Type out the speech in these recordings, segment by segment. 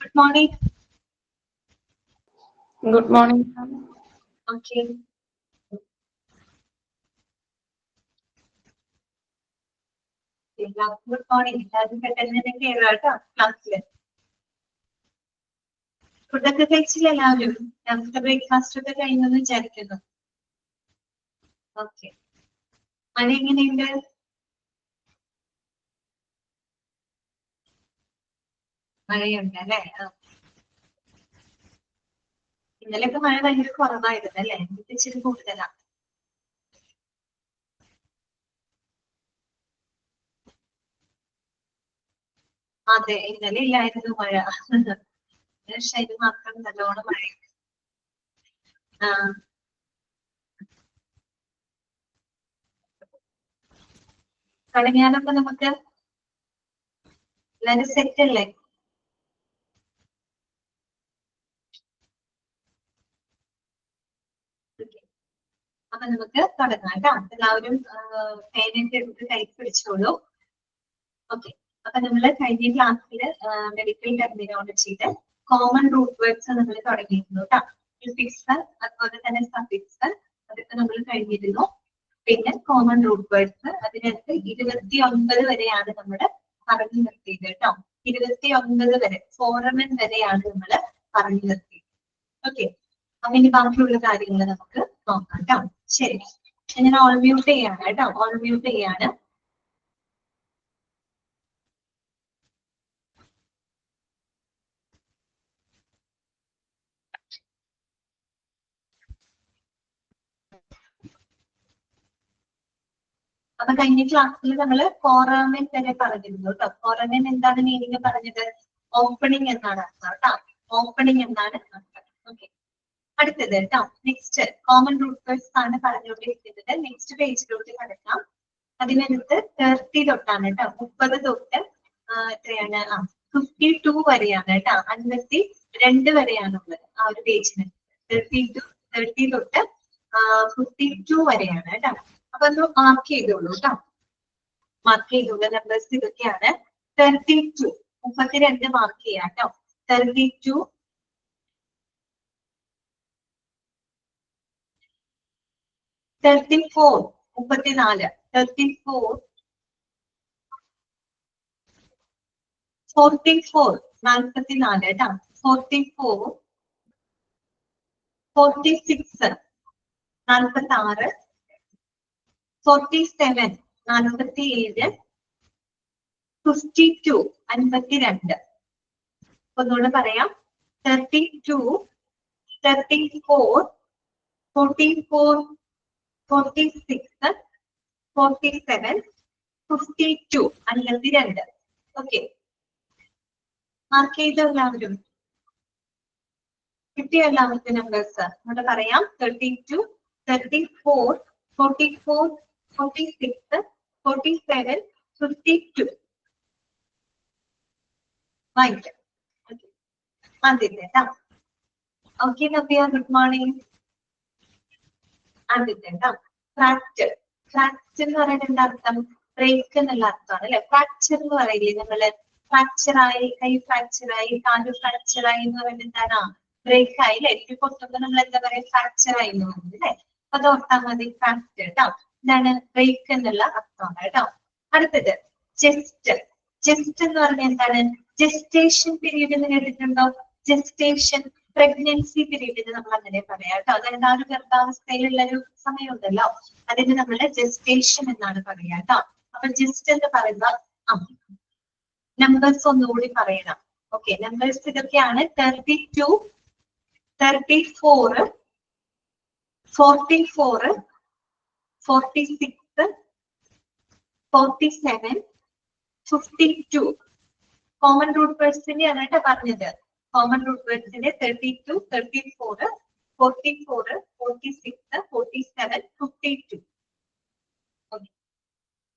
Good morning. Good morning. Okay. Good morning. എല്ലാവരും പെട്ടെന്ന് തന്നെ കേറാട്ടോ ക്ലാസ്സില്. ഫുഡൊക്കെ കഴിച്ചില്ല എല്ലാവരും? രാവിലത്തെ ബ്രേക്ക്ഫാസ്റ്റ് ഒക്കെ കഴിഞ്ഞെന്ന് വിചാരിക്കുന്നു. ഓക്കെ. മഴ എങ്ങനെയുണ്ട്? മഴയുണ്ട് അല്ലേ? ഇന്നലെയൊക്കെ മഴ ഭയങ്കര കുറവായിരുന്നു അല്ലേ? ഇച്ചിരി കൂടുതലാണ്. അതെ, ഇന്നലെ ഇല്ലായിരുന്നു മഴ. പക്ഷെ ഇത് മാത്രം നല്ലോണം മഴ. തുടങ്ങിയാലൊക്കെ നമുക്ക് എല്ലാരും സെറ്റ് അല്ലേ? അപ്പൊ നമുക്ക് തുടങ്ങാം കേട്ടോ. എല്ലാവരും പേനൊക്കെ എടുത്ത് കൈ പിടിച്ചോളൂ. ഓക്കെ. അപ്പൊ നമ്മള് കഴിഞ്ഞ ക്ലാസ്സിൽ മെഡിക്കൽ ടെർമിനോളജിയുടെ കോമൺ റൂട്ട് വേർഡ്സ് നമ്മൾ തുടങ്ങിയിരുന്നു കേട്ടോ. പ്രിഫിക്സ് അതുപോലെ തന്നെ സഫിക്സ് അതൊക്കെ നമ്മൾ കഴിഞ്ഞിരുന്നു. പിന്നെ കോമൺ റൂട്ട് വേർഡ്സ് അതിനകത്ത് 29 വരെയാണ് നമ്മൾ പറഞ്ഞു നിർത്തിയത് കേട്ടോ. 29 വരെ ഫോറമൻ വരെയാണ് നമ്മൾ പറഞ്ഞു നിർത്തിയത്. ഓക്കെ. അപ്പൊ ഇനി ബാക്കിയുള്ള കാര്യങ്ങൾ നമുക്ക് നോക്കാം കേട്ടോ. ശരി, ഞാൻ ഓൾ മ്യൂട്ട് ചെയ്യാണ് കേട്ടോ. ഓൾ മ്യൂട്ട് ചെയ്യാണ്. അപ്പൊ കഴിഞ്ഞ ക്ലാസ്സിൽ നമ്മൾ ഫോറാമൻ വരെ പറഞ്ഞിരുന്നു കേട്ടോ. ഫോറാമൻ എന്താണ് മീനിങ് പറഞ്ഞത്? ഓപ്പണിംഗ് എന്നാണ് അർത്ഥം കേട്ടോ. ഓപ്പണിംഗ് എന്നാണ് അർത്ഥം. ഓക്കെ. അടുത്തത് കേട്ടോ. നെക്സ്റ്റ് കോമൺ റൂട്ട് വേർഡ്സ് ആണ് പറഞ്ഞുകൊണ്ടിരിക്കുന്നത്. നെക്സ്റ്റ് പേജിലോട്ട് കിടക്കാം. അതിനകത്ത് 30 തൊട്ടാണ് കേട്ടോ. 30 തൊട്ട് എത്രയാണ്? 52 വരെയാണ് കേട്ടോ. 52 വരെയാണുള്ളത് ആ ഒരു പേജിന്. 30 തൊട്ട് 52 വരെയാണ് കേട്ടോ. അപ്പൊ ഒന്ന് മാർക്ക് ചെയ്തോളൂ കേട്ടോ. മാർക്ക് ചെയ്തോളൂ. നമ്പേഴ്സ് ഇതൊക്കെയാണ്. 32 32 മാർക്ക് ചെയ്യാം കേട്ടോ. 32 34 34 34 44 44 കേട്ടോ. 44 46 46 47 47 52 52. ഒന്നുകൂടെ പറയാം. 32 34 44 46 47 52 52. ഓക്കെ. മാർക്ക് ചെയ്ത എല്ലാവരും കിട്ടിയ എല്ലാവർക്കും നമ്പേഴ്സ് ഇവിടെ പറയാം. 32 34 44 46 47 52. വായിക്കാം. ആദ്യത്തെ കേട്ടോ. Okay Navya, good morning. ആദ്യത്തെ കേട്ടോ. ഫ്രാക്ചർ. ഫ്രാക്ചർ എന്ന് പറയുന്നത് എന്താ അർത്ഥം? ബ്രേക്ക് എന്നുള്ള അർത്ഥമാണ് അല്ലെ. ഫ്രാക്ചർ എന്ന് പറയില്ലേ നമ്മള്? ഫ്രാക്ചറായി, കൈ ഫ്രാക്ചറായി, കാല് ഫ്രാക്ചറായി എന്ന് പറയുന്നത് എന്താണ്? ബ്രേക്ക് ആയി അല്ലെ. എനിക്ക് പൊട്ടുമ്പോ നമ്മൾ എന്താ പറയാ? ഫ്രാക്ചറായി എന്ന് പറയുന്നത് അല്ലെ. അത് ഓർത്താൽ മതി. ഫ്രാക്ചർ കേട്ടോ. ഇതാണ് ബ്രേക്ക് എന്നുള്ള അർത്ഥമാണ് കേട്ടോ. അടുത്തത് ജസ്റ്റ്. ജസ്റ്റ് എന്ന് പറഞ്ഞാൽ എന്താണ്? ജസ്റ്റേഷൻ പീരീഡ് എന്ന് കേട്ടിട്ടുണ്ടോ? ജസ്റ്റേഷൻ പ്രഗ്നൻസി പീരീഡിന് നമ്മൾ അങ്ങനെ പറയാം കേട്ടോ. അതായത് ആ ഒരു ഗർഭാവസ്ഥയിലുള്ള ഒരു സമയമുണ്ടല്ലോ, അതിന് നമ്മൾ ജസ്റ്റേഷൻ എന്നാണ് പറയാ കേട്ടോ. അപ്പൊ ജസ്റ്റ് എന്ന് പറയുന്ന നമ്പേഴ്സ് ഒന്നുകൂടി പറയണം. ഓക്കെ. നമ്പേഴ്സ് ഇതൊക്കെയാണ്. 32 34 44 46 47 52. കോമൺ റൂട്ട് വേർഡ്സിന്റെ ആണ് കേട്ടോ പറഞ്ഞത്. കോമൺ റൂട്ട് വേർഡ്സിന്റെ 32 34 44 46 47 52.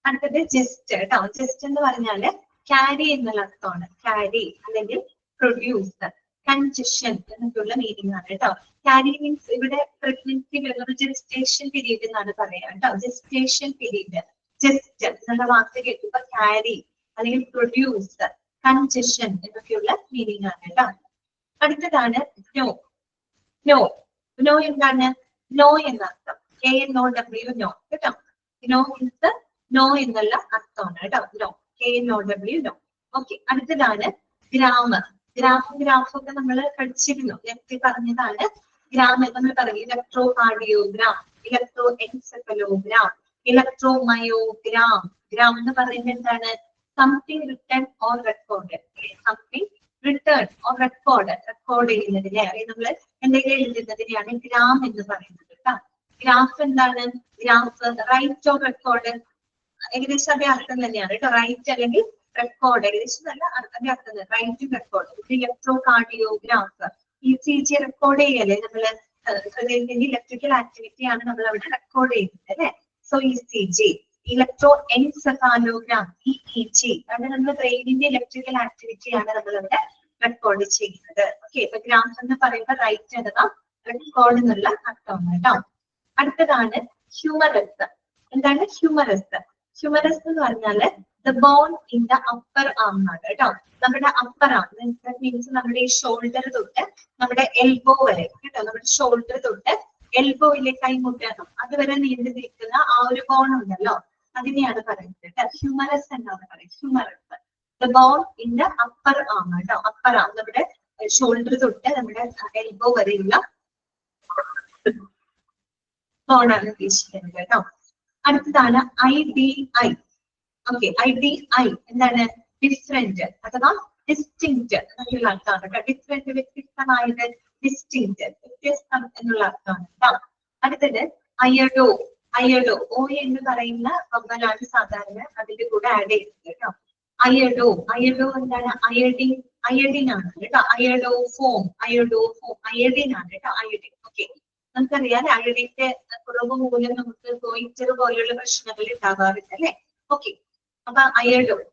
അടുത്തത് ജസ്റ്റ് കേട്ടോ. ജസ്റ്റ് എന്ന് പറഞ്ഞാല് ക്യാരി എന്നുള്ള അർത്ഥമാണ്. ക്യാരി അല്ലെങ്കിൽ പ്രൊഡ്യൂസ്, കൺജഷൻ എന്നൊക്കെയുള്ള മീനിങ് ആണ് കേട്ടോ. ക്യാരി മീൻസ് ഇവിടെ പ്രഗ്നൻസി വരുന്നത് ജസ്റ്റേഷൻ പീരീഡ് എന്നാണ് പറയാ കേട്ടോ. Gestation period. ജസ്റ്റ് എന്നുള്ള വാക്ക് കേൾക്കുമ്പോ ക്യാരി അല്ലെങ്കിൽ പ്രൊഡ്യൂസ് കൺജഷൻ എന്നൊക്കെയുള്ള മീനിങ് ആണ് കേട്ടോ. അടുത്തതാണ് നോ. നോ നോ എന്താണ്? നോ എന്നർത്ഥം. KNOW നോ കേട്ടോ. നോ മീൻസ് നോ എന്നുള്ള അർത്ഥമാണ് കേട്ടോ. No KNOW know. ഓക്കെ, അടുത്തതാണ് ഗ്രാമർ. ഗ്രാഫും ഒക്കെ നമ്മൾ പഠിച്ചിരുന്നു, നേരത്തെ പറഞ്ഞതാണ്. ഗ്രാം നമ്മൾ പറയും electrocardiogram, electroencephalogram, electromyogram. Gram എന്ന് പറയുന്നത് എന്താണ്? Something return or record. Something return or record ചെയ്യുന്നതിനെ നമ്മൾ എന്തെങ്കിലും എഴുതുന്നതിനെയാണ് ഗ്രാം എന്ന് പറയുന്നത് കേട്ടോ. ഗ്രാഫ് എന്താണ്? ഗ്രാഫ് റൈറ്റ് ഓർ റെക്കോർഡ്, ഏകദേശം അതേ അർത്ഥം തന്നെയാണ് കേട്ടോ. റൈറ്റ് അല്ലെങ്കിൽ റെക്കോർഡ്, ഏകദേശം നല്ല അതേ അർത്ഥം തന്നെ. Right record. Electrocardiograph, ECG record ചെയ്യല്ലേ നമ്മള്? ഹൃദയത്തിന്റെ ഇലക്ട്രിക്കൽ ആക്ടിവിറ്റി ആണ് നമ്മൾ അവിടെ റെക്കോർഡ് ചെയ്യുന്നത് അല്ലെ? So ECG. ഇലക്ട്രോ എൻസെഫാലോഗ്രാം, EEG, കാരണം നമ്മുടെ ബ്രെയിനിന്റെ ഇലക്ട്രിക്കൽ ആക്ടിവിറ്റി ആണ് നമ്മൾ അവിടെ റെക്കോർഡ് ചെയ്യുന്നത്. ഓക്കെ, ഇപ്പൊ ഗ്രാഫ് എന്ന് പറയുമ്പോൾ റൈറ്റ് അഥവാ റെക്കോർഡ് എന്നുള്ള അർത്ഥമാണ് കേട്ടോ. അടുത്തതാണ് ഹ്യൂമറസ്. എന്താണ് ഹ്യൂമറസ്? ഹ്യൂമറസ് എന്ന് പറഞ്ഞാല് the bone in the upper ആം ആണ് കേട്ടോ. നമ്മുടെ അപ്പർ ആം മീൻസ് നമ്മുടെ ഈ ഷോൾഡർ തൊട്ട് നമ്മുടെ എൽബോ വരെ കേട്ടോ. നമ്മുടെ ഷോൾഡർ തൊട്ട് എൽബോയിലെ കൈമുട്ടണം അതുവരെ നീണ്ടു നിൽക്കുന്ന ആ ഒരു ബോൺ ഉണ്ടല്ലോ, അതിനെയാണ് പറയുന്നത് കേട്ടോ. ഹ്യൂമറസ് എന്നാണ് പറയുന്നത്. Humerus the bone in the upper arm കേട്ടോ. അപ്പർ ആം നമ്മുടെ ഷോൾഡർ തൊട്ട് നമ്മുടെ എൽബോ വരെയുള്ള ബോണാണ് ഉദ്ദേശിക്കുന്നത് കേട്ടോ. അടുത്തതാണ് IDI. ഓക്കെ, IDI എന്താണ്? ഡിഫറെന്റ് അഥവാ ഡിസ്റ്റിങ്ക്റ്റ് എന്നുള്ള അർത്ഥമാണ് കേട്ടോ. ഡിഫറെന്റ് വ്യത്യസ്തമായത്, ഡിസ്റ്റിങ്ക്റ്റ് വ്യത്യസ്തം എന്നുള്ള അർത്ഥമാണ് കേട്ടോ. അടുത്തത് അയഡോ. അയഡോ O എന്ന് പറയുന്ന വവ്വലാണ് സാധാരണ അതിന്റെ കൂടെ ആഡ് ചെയ്യുന്നത് കേട്ടോ. അയഡോ. അയഡോ എന്താണ്? അയഡിൻ. അയഡിൻ ആണ് കേട്ടോ. അയഡോ ഫോം, അയഡിൻ ആണ് കേട്ടോ. അയഡിൻ. ഓക്കെ, നമുക്കറിയാം അയഡിന്റെ കുറവ് മൂലം നമുക്ക് ഗോയിറ്റർ പോലെയുള്ള പ്രശ്നങ്ങൾ ഉണ്ടാകാറുണ്ട് അല്ലെ? ഓക്കെ, അപ്പൊ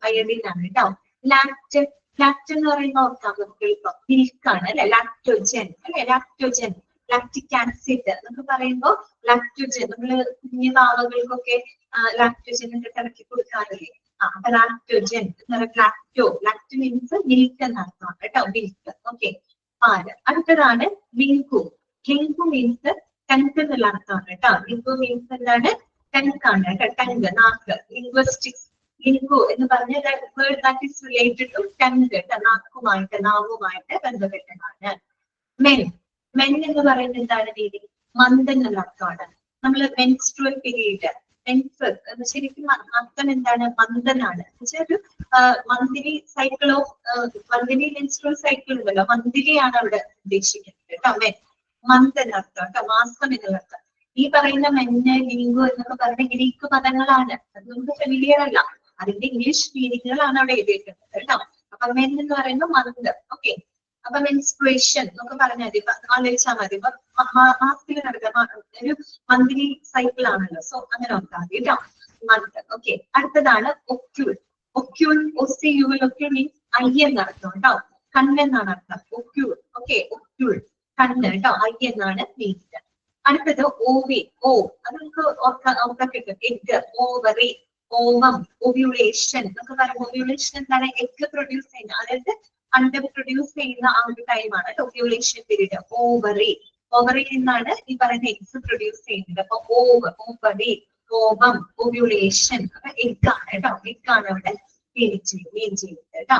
അയഡിൻ ആണ് കേട്ടോ. ലാക്റ്റ്. ലാക്റ്റ് എന്ന് പറയുമ്പോൾ ഓർക്കാം നമുക്ക് എളുപ്പം മിൽക്കാണ് അല്ലെ? ലാക്ടോജൻ അല്ലെ? ലാക്ടോജൻ, ലാക്റ്റിക് ആസിഡ് എന്നൊക്കെ പറയുമ്പോൾ ലാക്ടോജൻ, നമ്മള് കുഞ്ഞു പാവകൾക്കൊക്കെ ലാക്ടോജൻ ഒക്കെ കലക്കി കൊടുക്കാറില്ലേ? അപ്പൊ ലാക്ടോജൻ എന്ന് പറയുന്നത് ലാക്ടോ മീൻസ് മിൽക്ക് എന്നർത്ഥമാണ് കേട്ടോ. മിൽക്ക്. ഓക്കെ, പാല്. അടുത്തതാണ് ലിങ്കു. ലിങ്കു മീൻസ് ടങ്ക് എന്നുള്ള അർത്ഥമാണ് കേട്ടോ. ലിങ്കു മീൻസ് എന്താണ്? ടങ്ക് ആണ് കേട്ടോ. ടങ്ക്, നാക്ക്. ലിംഗ്വിസ്റ്റിക്സ്. ലിങ്കു എന്ന് പറഞ്ഞ word that is related to tongue കേട്ടോ. നാവുമായിട്ട് ബന്ധപ്പെട്ടതാണ്. മെൻ. മെൻ എന്ന് പറയുന്നത് എന്താണ്? രീതി മന്ത് എന്നുള്ള അർത്ഥമാണ്. നമ്മൾ മെൻസ്ട്രുവൽ പീരീഡ്, മെൻസസ് ശരിക്കും അർത്ഥം എന്താണ്? മന്ദനാണ്. ഒരു monthly cycle of monthly menstrual cycle ഉണ്ടല്ലോ, മന്ത്ലി ആണ് അവിടെ ഉദ്ദേശിക്കുന്നത് കേട്ടോ. മെൻ മന്ത് എന്നർത്ഥം കേട്ടോ. മാസം എന്നർത്ഥം. ഈ പറയുന്ന മെന്ന്, ലിംഗു എന്നൊക്കെ പറഞ്ഞ ഗ്രീക്ക് പദങ്ങളാണ്, അത് നമുക്ക് ഫെമിലിയർ അല്ല. അതിന്റെ ഇംഗ്ലീഷ് മീനിങ്ങുകളാണ് അവിടെ എഴുതിയിരിക്കുന്നത് കേട്ടോ. അപ്പൊ മെൻ എന്ന് പറയുന്നത് മന്ത്. ഓക്കെ, അപ്പൊ മെൻസ്ട്രുവേഷൻ എന്നൊക്കെ പറഞ്ഞാൽ മതി, ആലോചിച്ചാൽ മതി. ഇപ്പൊ മാസത്തിൽ നടക്കുന്ന ഒരു മന്ത്ലി സൈക്കിൾ ആണല്ലോ, സോ അങ്ങനെ നോക്കാം മതി കേട്ടോ. മന്ത്. ഓക്കെ, അടുത്തതാണ് ഒക്യൂൾ. ഒക്യൂൾ, OCUL. ഒക്യൂൾ മീൻസ് ഐ എന്നർത്ഥം കേട്ടോ. കണ്ണെന്നാണ് അർത്ഥം. ഒക്യൂൾ. ഓക്കെ, ഒക്യൂൾ കണ്ണ് കേട്ടോ. ഐ എന്നാണ് മീനിങ്. അടുത്തത് ഓവി. ഓ അത് നമുക്ക് ഓർക്കാൻ കിട്ടും. എഗ്, ഓവറി, ഓവം, ഓവ്യൂളേഷൻ എന്നൊക്കെ പറയുമ്പോൾ ഓവ്യൂളേഷൻ എന്താണ്? എഗ് പ്രൊഡ്യൂസ് ചെയ്യുന്ന, അതായത് അണ്ടർ പ്രൊഡ്യൂസ് ചെയ്യുന്ന ആ ഒരു ടൈമാണ് ഓവ്യൂളേഷൻ പീരീഡ്. ഓവറി. ഓവറിയിൽ നിന്നാണ് ഈ പറയുന്ന എഗ്സ് പ്രൊഡ്യൂസ് ചെയ്യുന്നത്. അപ്പൊ ഓവറി, ഓവം, ഓവ്യൂളേഷൻ. അപ്പൊ എഗ് ആണ് കേട്ടോ. എഗ് ആണ് അവിടെ മീൻ ചെയ്യുന്നത് കേട്ടോ.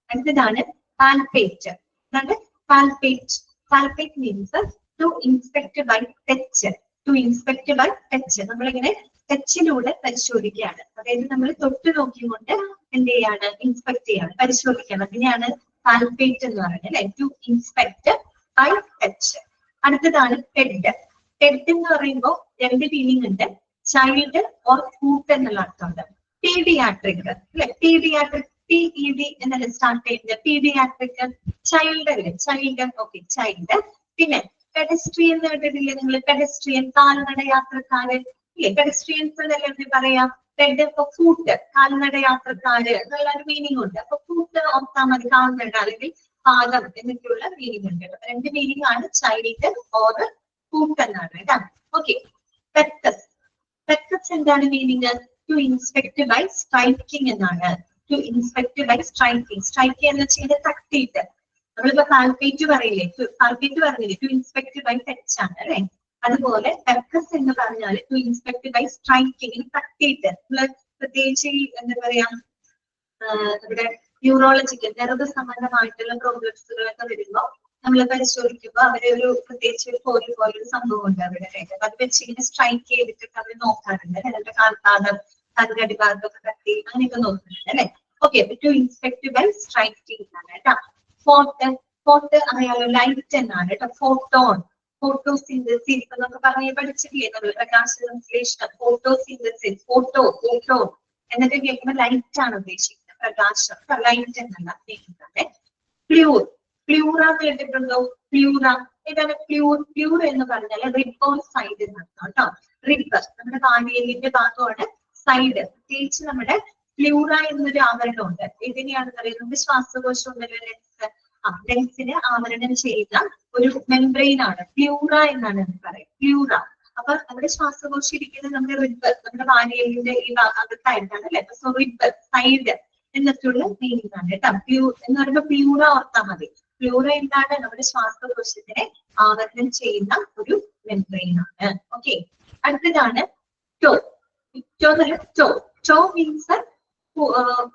അടുത്തതാണ് പാൽപേറ്റ്. എന്താണ് palpate? Palpate means to inspect by touch. To inspect by touch. നമ്മളിങ്ങനെ ടച്ചിലൂടെ പരിശോധിക്കുകയാണ്. അതായത് നമ്മൾ തൊട്ട് നോക്കിക്കൊണ്ട് എന്ത് ചെയ്യാണ്? ഇൻസ്പെക്ട് ചെയ്യാണ്, പരിശോധിക്കണം. അതിനെയാണ് പാൽപേറ്റ് എന്ന് പറയുന്നത് അല്ലെ? To inspect by touch. അടുത്തതാണ് ടെഡ്. ടെഡ് എന്ന് പറയുമ്പോൾ രണ്ട് മീനിങ് ഉണ്ട്. ചൈൽഡ് ഓർ കൂട്ട് എന്നുള്ള അർത്ഥമുണ്ട്. പീഡിയാട്രിക് അല്ലെ? പീഡിയാട്രിക്, PED എന്നല്ല സ്റ്റാർട്ട് ചെയ്യുന്നത്. പീഡിയാട്രിക് ചൈൽഡ് അല്ലേ? ചൈൽഡ്. Okay, child. പിന്നെ പെഡസ്ട്രിയൻ എന്ന് കേട്ടിട്ടില്ലേ നിങ്ങൾ? പെഡസ്ട്രിയൻ കാൽനട യാത്രക്കാര് ഇല്ലേ? പെഡസ്ട്രിയൻസ് എന്നല്ലേ എന്ത് പറയാം? ടെഡ് ഇപ്പൊ ഫൂട്ട്, കാൽനട യാത്രക്കാര് എന്നുള്ള ഒരു മീനിങ് ഉണ്ട്. അപ്പൊ ഫൂട്ട് ഓർത്താൽ മതി, കാൽനട അല്ലെങ്കിൽ പാദം എന്നൊക്കെയുള്ള മീനിങ് ഉണ്ട്. അപ്പൊ രണ്ട് മീനിങ് ആണ് ചൈൽഡ് ഓർ ഫൂട്ട് എന്നാണ് കേട്ടോ. Okay, percuss. പെക്കസ് എന്താണ് meaning? To inspect by striking എന്നാണ്. To inspect by striking. Strike എന്ന് വെച്ചാൽ തട്ടിയിട്ട്. നമ്മളിപ്പോ പാൽപേറ്റ് പറയില്ലേ, പാൽപേറ്റ് പറഞ്ഞില്ലേ, ടു ഇൻസ്പെക്ട് ബൈ ടച്ച് ആണ് അല്ലെ. അതുപോലെ പെർക്കസ് എന്ന് പറഞ്ഞാൽ ടു ഇൻസ്പെക്ട് ബൈ സ്ട്രൈക്കിംഗ്, തട്ടിയിട്ട്. പ്രത്യേകിച്ച് എന്താ പറയാ, ഇവിടെ ന്യൂറോളജിക്കൽ നെർവ് സംബന്ധമായിട്ടുള്ള പ്രോബ്ലംസുകളൊക്കെ വരുമ്പോൾ നമ്മൾ പരിശോധിക്കുമ്പോൾ അവരെ ഒരു പ്രത്യേകിച്ച് ഒരു കോരി പോലൊരു സംഭവം ഉണ്ട് അവരുടെ കയ്യിൽ. അപ്പൊ അത് വെച്ച് ഇങ്ങനെ സ്ട്രൈക്ക് ചെയ്തിട്ടൊക്കെ അവർ നോക്കാറുണ്ട്. അവരുടെ കാൽപാദം, അതിന്റെ ഭാഗത്തൊക്കെ തട്ടി അങ്ങനെയൊക്കെ നോക്കുന്നുണ്ട് അല്ലെ. Okay, to inspect by striking ആണ് കേട്ടോ. ഫോർട്ട്, ഫോർട്ട് അറിയാലോ, ലൈറ്റ് എന്നാണ് കേട്ടോ. ഫോട്ടോൺ, ഫോട്ടോസിന്തസിസ് എന്നൊക്കെ പറഞ്ഞ് പഠിച്ചിട്ടില്ലേ നമ്മൾ, പ്രകാശ സംശ്ലേഷണം, ഫോട്ടോസിന്തസിസ്, ഫോട്ടോ എന്നൊക്കെ കേൾക്കുമ്പോൾ ലൈറ്റ് ആണ് ഉദ്ദേശിക്കുന്നത്, പ്രകാശം, ലൈറ്റ് എന്നല്ല കേൾക്കുന്നത്. പ്യൂർ, പ്യൂറ കേട്ടിട്ടുണ്ടോ? പ്യൂറ ഏതാണ്? പ്യൂർ എന്ന് പറഞ്ഞാൽ റിബോൺ സൈഡ് എന്നാണ് കേട്ടോ. റിബർ നമ്മുടെ വാനിയലിന്റെ ഭാഗമാണ് സൈഡ്. പ്രത്യേകിച്ച് നമ്മുടെ പ്ലൂറ എന്നൊരു ആവരണമുണ്ട്. ഇതിനെയാണെന്ന് പറയുന്നത് ശ്വാസകോശം ഉണ്ടല്ലോ, ലെൻസ്. ലെൻസിനെ ആവരണം ചെയ്യുന്ന ഒരു മെംബ്രെയിൻ ആണ് പ്ലൂറ എന്നാണ് പറയുന്നത്, പ്ലൂറ. അപ്പൊ നമ്മുടെ ശ്വാസകോശം ഇരിക്കുന്നത് നമ്മുടെ റിബർ, നമ്മുടെ വാനിയലിന്റെ ഈ അകത്തായിട്ടാണ് അല്ലെ. സോ റിബർ, സൈഡ് എന്നൊക്കെയുള്ള മീനിങ് ആണ് കേട്ടോ. എന്ന് പറയുമ്പോൾ പ്ലൂറ ഓർത്താൽ മതി. പ്ലൂറ എന്താണ്? നമ്മുടെ ശ്വാസകോശത്തിനെ ആവരണം ചെയ്യുന്ന ഒരു മെംബ്രെയിൻ ആണ്. ഓക്കെ, അടുത്തതാണ് ടോ. ടോ മീൻസ്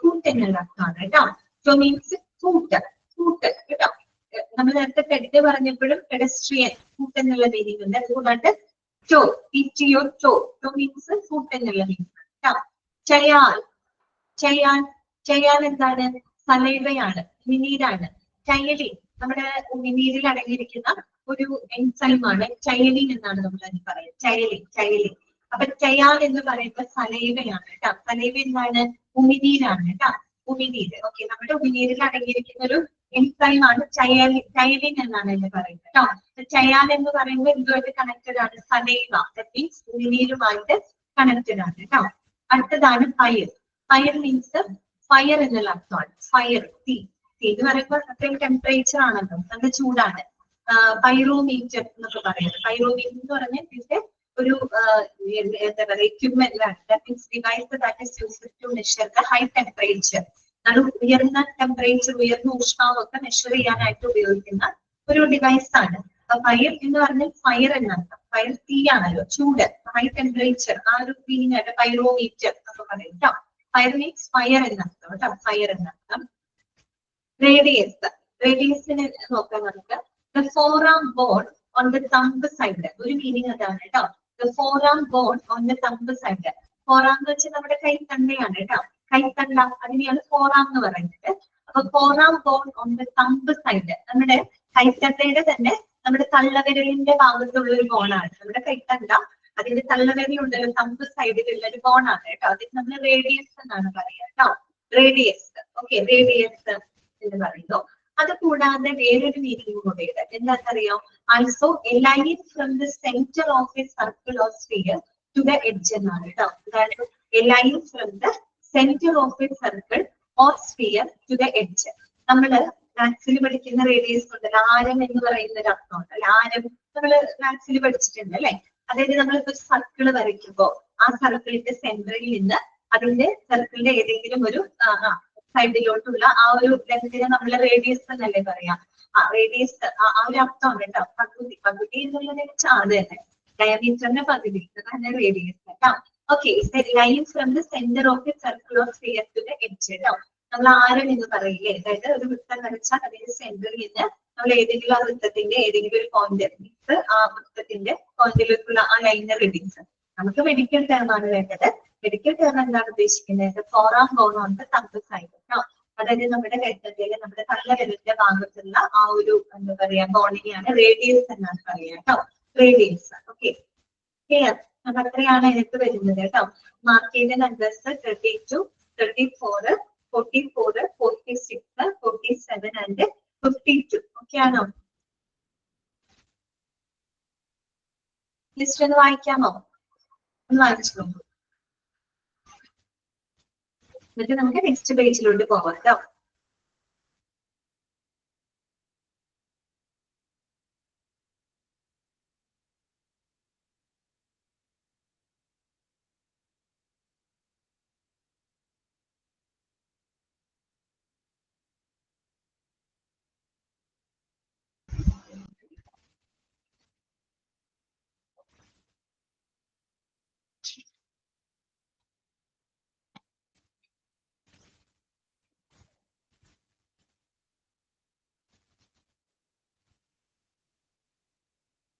ഫൂട്ട് എന്നുള്ള അർത്ഥമാണ് കേട്ടോ. ടോ മീൻസ് ഫൂട്ട് കേട്ടോ. നമ്മൾ നേരത്തെ പെഡ് പറഞ്ഞപ്പോഴും പെഡസ്ട്രിയൻ ഫൂട്ട് എന്നുള്ള മീനിങ് ഉണ്ട്. അതുകൊണ്ടാണ് ടോ, ടോ മീൻസ് ഫൂട്ട് എന്നുള്ള മീനിങ് കേട്ടോ. ചയാൽ എന്താണ്? സലൈവയാണ്, ഉമിനീരാണ്. ചയലിൻ നമ്മുടെ ഉമിനീരിൽ അടങ്ങിയിരിക്കുന്ന ഒരു എൻസൈമാണ്. ചയലിൻ എന്നാണ് നമ്മൾ അതിന് പറയുന്നത്. ചയലിൻ. അപ്പൊ ചയാൽ എന്ന് പറയുമ്പോൾ സലൈവയാണ് കേട്ടോ. സലൈവ എന്താണ്? ഉമിനീരാണ് കേട്ടോ. ഉമിനീര്. ഓക്കെ, നമ്മുടെ ഉമിനീരിൽ അടങ്ങിയിരിക്കുന്ന ഒരു എൻസൈമാണ് ചയലിൻ എന്നാണ് എന്ന് പറയുന്നത് കേട്ടോ. ചയാൽ എന്ന് പറയുമ്പോൾ എന്തുമായിട്ട് കണക്റ്റഡ് ആണ്? സലൈവ, ദാറ്റ് മീൻസ് ഉമിനീരുമായിട്ട് കണക്റ്റഡ് ആണ് കേട്ടോ. അടുത്തതാണ് ഫയർ മീൻസ് ഫയർ എന്നുള്ള അർത്ഥമാണ്. ഫയർ, തീ എന്ന് പറയുമ്പോൾ അത്രയും ടെമ്പറേച്ചർ ആണല്ലോ, നല്ല ചൂടാണ്. പൈറോമീറ്റർ എന്നൊക്കെ പറയുന്നത്. പൈറോമീറ്റർ എന്ന് പറഞ്ഞാൽ ഇതിന്റെ ഒരു എന്താ പറയുക, എക്യുപ്മെന്റ് ആണ്. That means device that is used to measure the high temperature. അത് ഉയർന്ന ടെമ്പറേച്ചർ, ഉയർന്ന ഊഷ്മാവൊക്കെ മെഷർ ചെയ്യാനായിട്ട് ഉപയോഗിക്കുന്ന ഒരു ഡിവൈസ് ആണ്. ഫയർ എന്ന് പറഞ്ഞാൽ ഫയർ എന്നർത്ഥം. ഫയർ തീയാണല്ലോ, ചൂട്, ഹൈ ടെമ്പറേച്ചർ, ആ ഒരു മീനിങ് ആയിട്ട് പൈറോമീറ്റർ എന്നൊക്കെ പറയും കേട്ടോ. ഫയർ മീൻസ് ഫയർ എന്നർത്ഥം കേട്ടോ. ഫയർ എന്നർത്ഥം. റേഡിയസിനെ നോക്കാം നമുക്ക്. The forearm bone on the thumb side, ഒരു മീനിങ് അതാണ് കേട്ടോ. The forearm bone on the thumb side. Forearm എന്ന് വെച്ചാൽ നമ്മുടെ കൈത്തണ്ടയാണ് കേട്ടോ. കൈത്തണ്ട, അതിനെയാണ് ഫോറാം എന്ന് പറയുന്നത്. അപ്പൊ forearm bone on the thumb side, നമ്മുടെ കൈത്തണ്ടയുടെ തന്നെ നമ്മുടെ തള്ളവിരലിന്റെ ഭാഗത്തുള്ള ഒരു ബോണാണ് നമ്മുടെ കൈത്തണ്ട. അതിന്റെ തള്ളവിരലുണ്ടല്ലോ, തമ്പ് സൈഡിലുള്ള ഒരു ബോണാണ് കേട്ടോ. അതിന് നമ്മൾ റേഡിയസ് എന്നാണ് പറയുക കേട്ടോ. റേഡിയസ്. ഓക്കെ, റേഡിയസ് എന്ന് പറയുന്നു. അത് കൂടാതെ വേറൊരു മീനിങ് കൂടെ ഉണ്ട്. എന്താണെന്നറിയോ? Also a line from the centre of a circle or sphere to the edge എന്നാണ് കേട്ടോ. അതായത് a line from the centre of a circle or sphere to the edge. നമ്മള് മാത്സിൽ പഠിക്കുന്ന റേഡിയസ് ഉണ്ടല്ലോ, ആരം എന്ന് പറയുന്ന ഒരു അർത്ഥമുണ്ട് അല്ലെ. ആരം നമ്മള് മാത്സിൽ പഠിച്ചിട്ടുണ്ട് അല്ലെ. അതായത് നമ്മളിപ്പോ സർക്കിള് വരയ്ക്കുമ്പോൾ ആ സർക്കിളിന്റെ സെന്ററിൽ നിന്ന് അതിന്റെ സർക്കിളിന്റെ ഏതെങ്കിലും ഒരു സൈഡിലോട്ടുള്ള ആ ഒരു ലെങ്തിനെ നമ്മൾ റേഡിയസ് എന്നല്ലേ പറയാം. റേഡിയസ് ആ ഒരു അർത്ഥമാണ് കേട്ടോ. പകുതി എന്നുള്ളത് വെച്ചാൽ അത് തന്നെ, ഡയമീറ്ററിന്റെ പകുതി, തന്നെ റേഡിയസ് കേട്ടോ. Okay, line from the centre of the circle of sphere to the edge കേട്ടോ. നമ്മൾ ആരം എന്ന് പറയില്ലേ, അതായത് ഒരു വൃത്തം വരച്ചാൽ അതിന്റെ സെന്ററിൽ നിന്ന് നമ്മൾ ഏതെങ്കിലും ആ വൃത്തത്തിന്റെ ഏതെങ്കിലും ഒരു പോയിന്റ് ആ വൃത്തത്തിന്റെ പോയിന്റിലേക്കുള്ള ആ ലൈനിന്റെ റീഡിങ്സ്. നമുക്ക് മെഡിക്കൽ ടേമാണ് വേണ്ടത്. മെഡിക്കൽ ടേം എന്താണ് ഉദ്ദേശിക്കുന്നത്? Forearm bone on the thumb side കേട്ടോ. അതായത് നമ്മുടെ കൈത്തണ്ടയിലെ നമ്മുടെ തള്ളവിരലിന്റെ ഭാഗത്തുള്ള ആ ഒരു എന്താ പറയാ ബോണിനെയാണ് റേഡിയസ് എന്നാണ് പറയുക കേട്ടോ. റേഡിയസ്. Okay, clear? അപ്പൊ അത്രയാണ് എനിക്ക് വരുന്നത് കേട്ടോ. മാർക്ക് ചെയ്ത നമ്പേഴ്സ് 32, 34, 44, 46, 47 ആൻഡ് 52. ഓക്കെ ആണോ? ലിസ്റ്റ് ഒന്ന് വായിക്കാമോ? ഒന്ന് വായിച്ചു നോക്കൂ. എന്നിട്ട് നമുക്ക് നെക്സ്റ്റ് പേജിലോട്ട് പോവാം കേട്ടോ.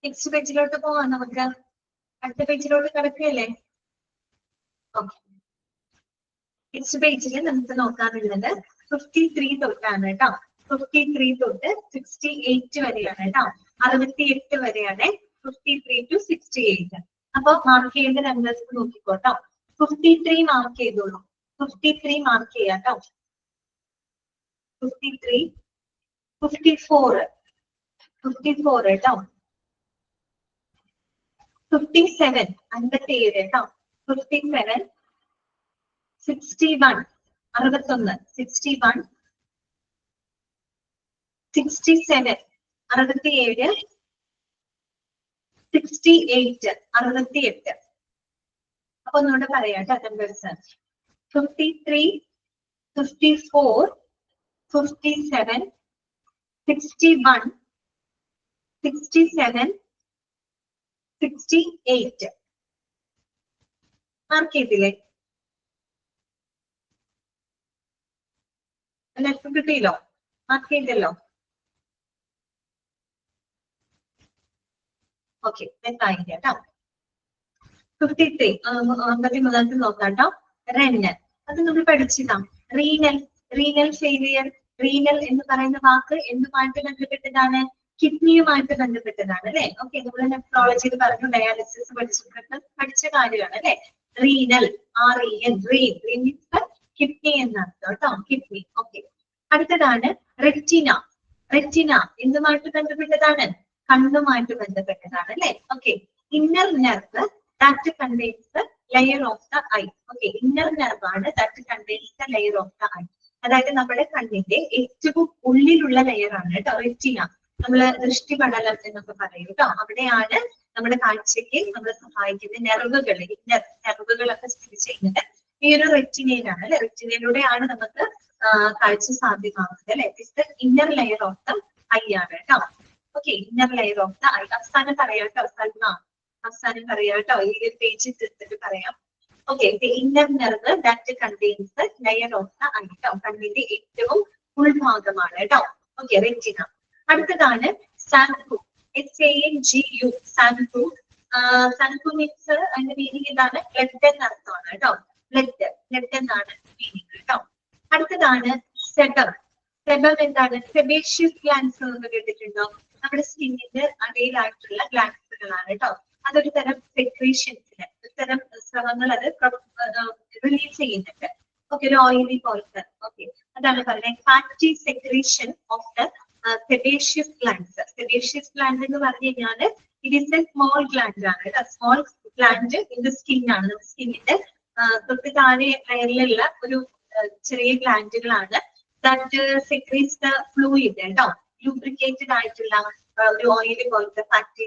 നെക്സ്റ്റ് പേജിലോട്ട് പോവാം നമുക്ക്. അടുത്ത പേജിലോട്ട് കിടക്കുകയല്ലേ? ഓക്കെ, നെക്സ്റ്റ് പേജിൽ നമുക്ക് നോക്കാനുള്ളത് 53 തൊട്ടാണ് കേട്ടോ. 53 തൊട്ട് 68 വരെയാണ് കേട്ടോ. 68 വരെയാണ് 53 to 68. അപ്പൊ മാർക്ക് ചെയ്യേണ്ട നമ്പേഴ്സ് നോക്കിക്കോട്ടോ. 53 മാർക്ക് ചെയ്തോളൂ. 53 മാർക്ക് ചെയ്യാം കേട്ടോ. 53, 54, 54 കേട്ടോ. 57, 57 കേട്ടോ. 57, 61, 61, 61, 67, 67, 68, 68. അപ്പൊ ഒന്നുകൂടെ പറയാം കേട്ടോ നമ്പേഴ്സ്. 53, 54, 57, 61, 67, 68. മാർക്ക് ചെയ്തില്ലേ? എല്ലാവർക്കും കിട്ടിയില്ലോ? മാർക്ക് ചെയ്തല്ലോ? ഓക്കെ, എന്തായി കേട്ടോ. 53 53 നോക്കാം കേട്ടോ. റെന്നൽ, അത് നമ്മൾ പഠിച്ചതാണ്. Renal, renal failure. റീനൽ എന്ന് പറയുന്ന വാക്ക് എന്തുമായിട്ട് ബന്ധപ്പെട്ടതാണ്? കിഡ്നിയുമായിട്ട് ബന്ധപ്പെട്ടതാണ് അല്ലെ. ഓക്കെ, നമ്മൾ നെഫ്രോളജിയിൽ പറഞ്ഞു, ഡയാലിസിസ് പഠിച്ച കാര്യമാണ് അല്ലെ. Renal, REN, ren means kidney എന്നാണ് കേട്ടോ, കിഡ്നി. ഓക്കെ, അടുത്തതാണ് റെറ്റിന. റെറ്റിന എന്തുമായിട്ട് ബന്ധപ്പെട്ടതാണ്? കണ്ണുമായിട്ട് ബന്ധപ്പെട്ടതാണ് അല്ലെ. Okay, inner nerve that contains the layer of the eye. Okay, inner nerve ആണ് that contains the layer of the eye. അതായത് നമ്മുടെ കണ്ണിന്റെ ഏറ്റവും ഉള്ളിലുള്ള ലെയർ ആണ് കേട്ടോ റെറ്റിന. നമ്മള് ദൃഷ്ടിപടലം എന്നൊക്കെ പറയും കേട്ടോ. അവിടെയാണ് നമ്മുടെ കാഴ്ചയ്ക്ക് നമ്മളെ സഹായിക്കുന്ന നെർവുകൾ, ഇന്നർ നെർവുകളൊക്കെ സ്ഥിതി ചെയ്യുന്നത് ഈ ഒരു റെറ്റിനയിലാണ് അല്ലെ. റെറ്റിനയിലൂടെയാണ് നമുക്ക് കാഴ്ച സാധ്യമാകുന്നത് അല്ലെ. Inner layer of the I ആണ് കേട്ടോ. Okay, inner layer of the I. അവസാനം പറയാം കേട്ടോ, അവസാനം പറയാം കേട്ടോ. ഈ ഒരു പേജ് തീർത്തിട്ട് പറയാം. Okay, inner nerve that contains the layer of the I കേട്ടോ. കണ്ണിന്റെ ഏറ്റവും ഉൾഭാഗമാണ് കേട്ടോ. Okay, retina. അടുത്തതാണ് സാൻകു, SANGU, സാൻകു. സാൻകു മീൻസ് അതിന്റെ മീനിങ് എന്താണ്? ബ്ലഡ് എന്നർത്ഥമാണ് കേട്ടോ. ബ്ലഡ് എന്നാണ് മീനിങ് കേട്ടോ. അടുത്തതാണ് സെബം. സെബം എന്താണ്? സെബേഷ്യസ് ഗ്ലാൻസ് എന്ന് കേട്ടിട്ടുണ്ടോ? നമ്മുടെ സ്കിന്നിന്റെ അടിയിലായിട്ടുള്ള ഗ്ലാൻസുകളാണ് കേട്ടോ. അതൊരു തരം സെക്രീഷൻസിന്, ഒരു തരം സ്രവങ്ങൾ അത് റിലീസ് ചെയ്യുന്നുണ്ട്. ഓക്കെ, ഒരു ഓയിലി പോലത്തെ. ഓക്കെ, അതാണ് പറയുന്നത് fatty secretion of the sebaceous glance. Sebaceous gland എന്ന് പറഞ്ഞു കഴിഞ്ഞാൽ it is A small gland ആണ് കേട്ടോ. Small gland in the skin ആണ്. നമ്മുടെ സ്കിന്നിന്റെ തൊട്ട് താഴെ ലെയറിലുള്ള ഒരു ചെറിയ ഗ്ലാൻഡുകളാണ് ദാറ്റ് സെക്രീറ്റ്സ് ദ ഫ്ലൂയിഡ് കേട്ടോ. ലൂബ്രിക്കേറ്റഡ് ആയിട്ടുള്ള ഒരു ഓയിലി പോലത്തെ ഫാറ്റി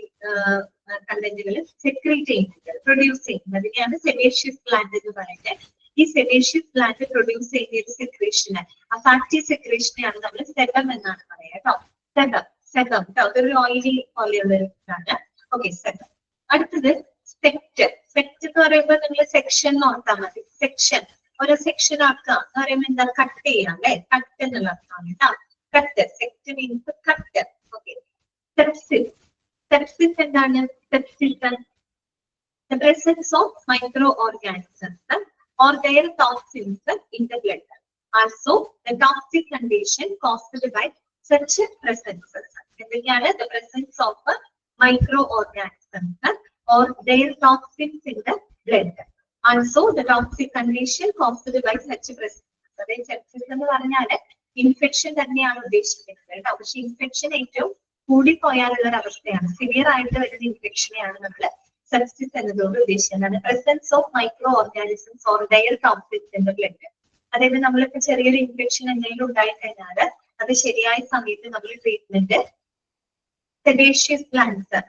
കണ്ടന്റുകൾ സെക്രീറ്റ് ചെയ്യുന്നുണ്ട്, പ്രൊഡ്യൂസ് ചെയ്യുന്നത്. അതിനെയാണ് സെബേഷ്യസ് ഗ്ലാൻഡ് എന്ന് പറയുന്നത്. ഈ സെബേഷ്യസ് ഗ്ലാൻഡ് പ്രൊഡ്യൂസ് ചെയ്യുന്ന ഒരു സെക്രീഷന്, ആ ഫാറ്റി സെക്രീഷനെയാണ് നമ്മൾ സെബം എന്നാണ് പറയുക കേട്ടോ. സെബം കേട്ടോ, അതൊരു ഓയിലി പോലെയുള്ള ഒരു ഇതാണ്. Okay, sebum. അടുത്തത് സ്പെക്ട്. സ്പെക്ട് എന്ന് പറയുമ്പോൾ നിങ്ങൾ സെക്ഷൻ നോക്കാൻ മതി. സെക്ഷൻ, ഓരോ സെക്ഷൻ ആക്കുക എന്ന് പറയുമ്പോൾ എന്താ? കട്ട് ചെയ്യാം അല്ലെ. കട്ട് എന്നുള്ള അർത്ഥമാണ് കേട്ടോ. Cut, sect means cut. Okay, sepsis. Sepsis എന്താണ്? Sepsis the presence of microorganisms or their toxins in the blood. Also, the toxic condition caused by such presences. The presence of microorganisms or their toxins in the blood. Also, the toxic condition caused by such presences. അതായത് sepsis എന്ന് പറഞ്ഞാല് infection തന്നെയാണ് ഉദ്ദേശിക്കുന്നത് കേട്ടോ. പക്ഷെ infection ഏറ്റവും കൂടിപ്പോയാലുള്ള ഒരു അവസ്ഥയാണ്. സിവിയർ ആയിട്ട് വരുന്ന ഇൻഫെക്ഷനെയാണ് നമ്മൾ സെപ്സിസ് എന്നതുകൊണ്ട് ഉദ്ദേശിക്കുന്നത്. Presence of microorganisms or their toxins in the blood. അതായത് നമ്മളിപ്പോ ചെറിയൊരു ഇൻഫെക്ഷൻ എന്തെങ്കിലും ഉണ്ടായിക്കഴിഞ്ഞാൽ അത് ശരിയായ സമയത്ത് നമ്മൾ ട്രീറ്റ്മെന്റ്, സെബേഷ്യസ് ഗ്ലാൻസ്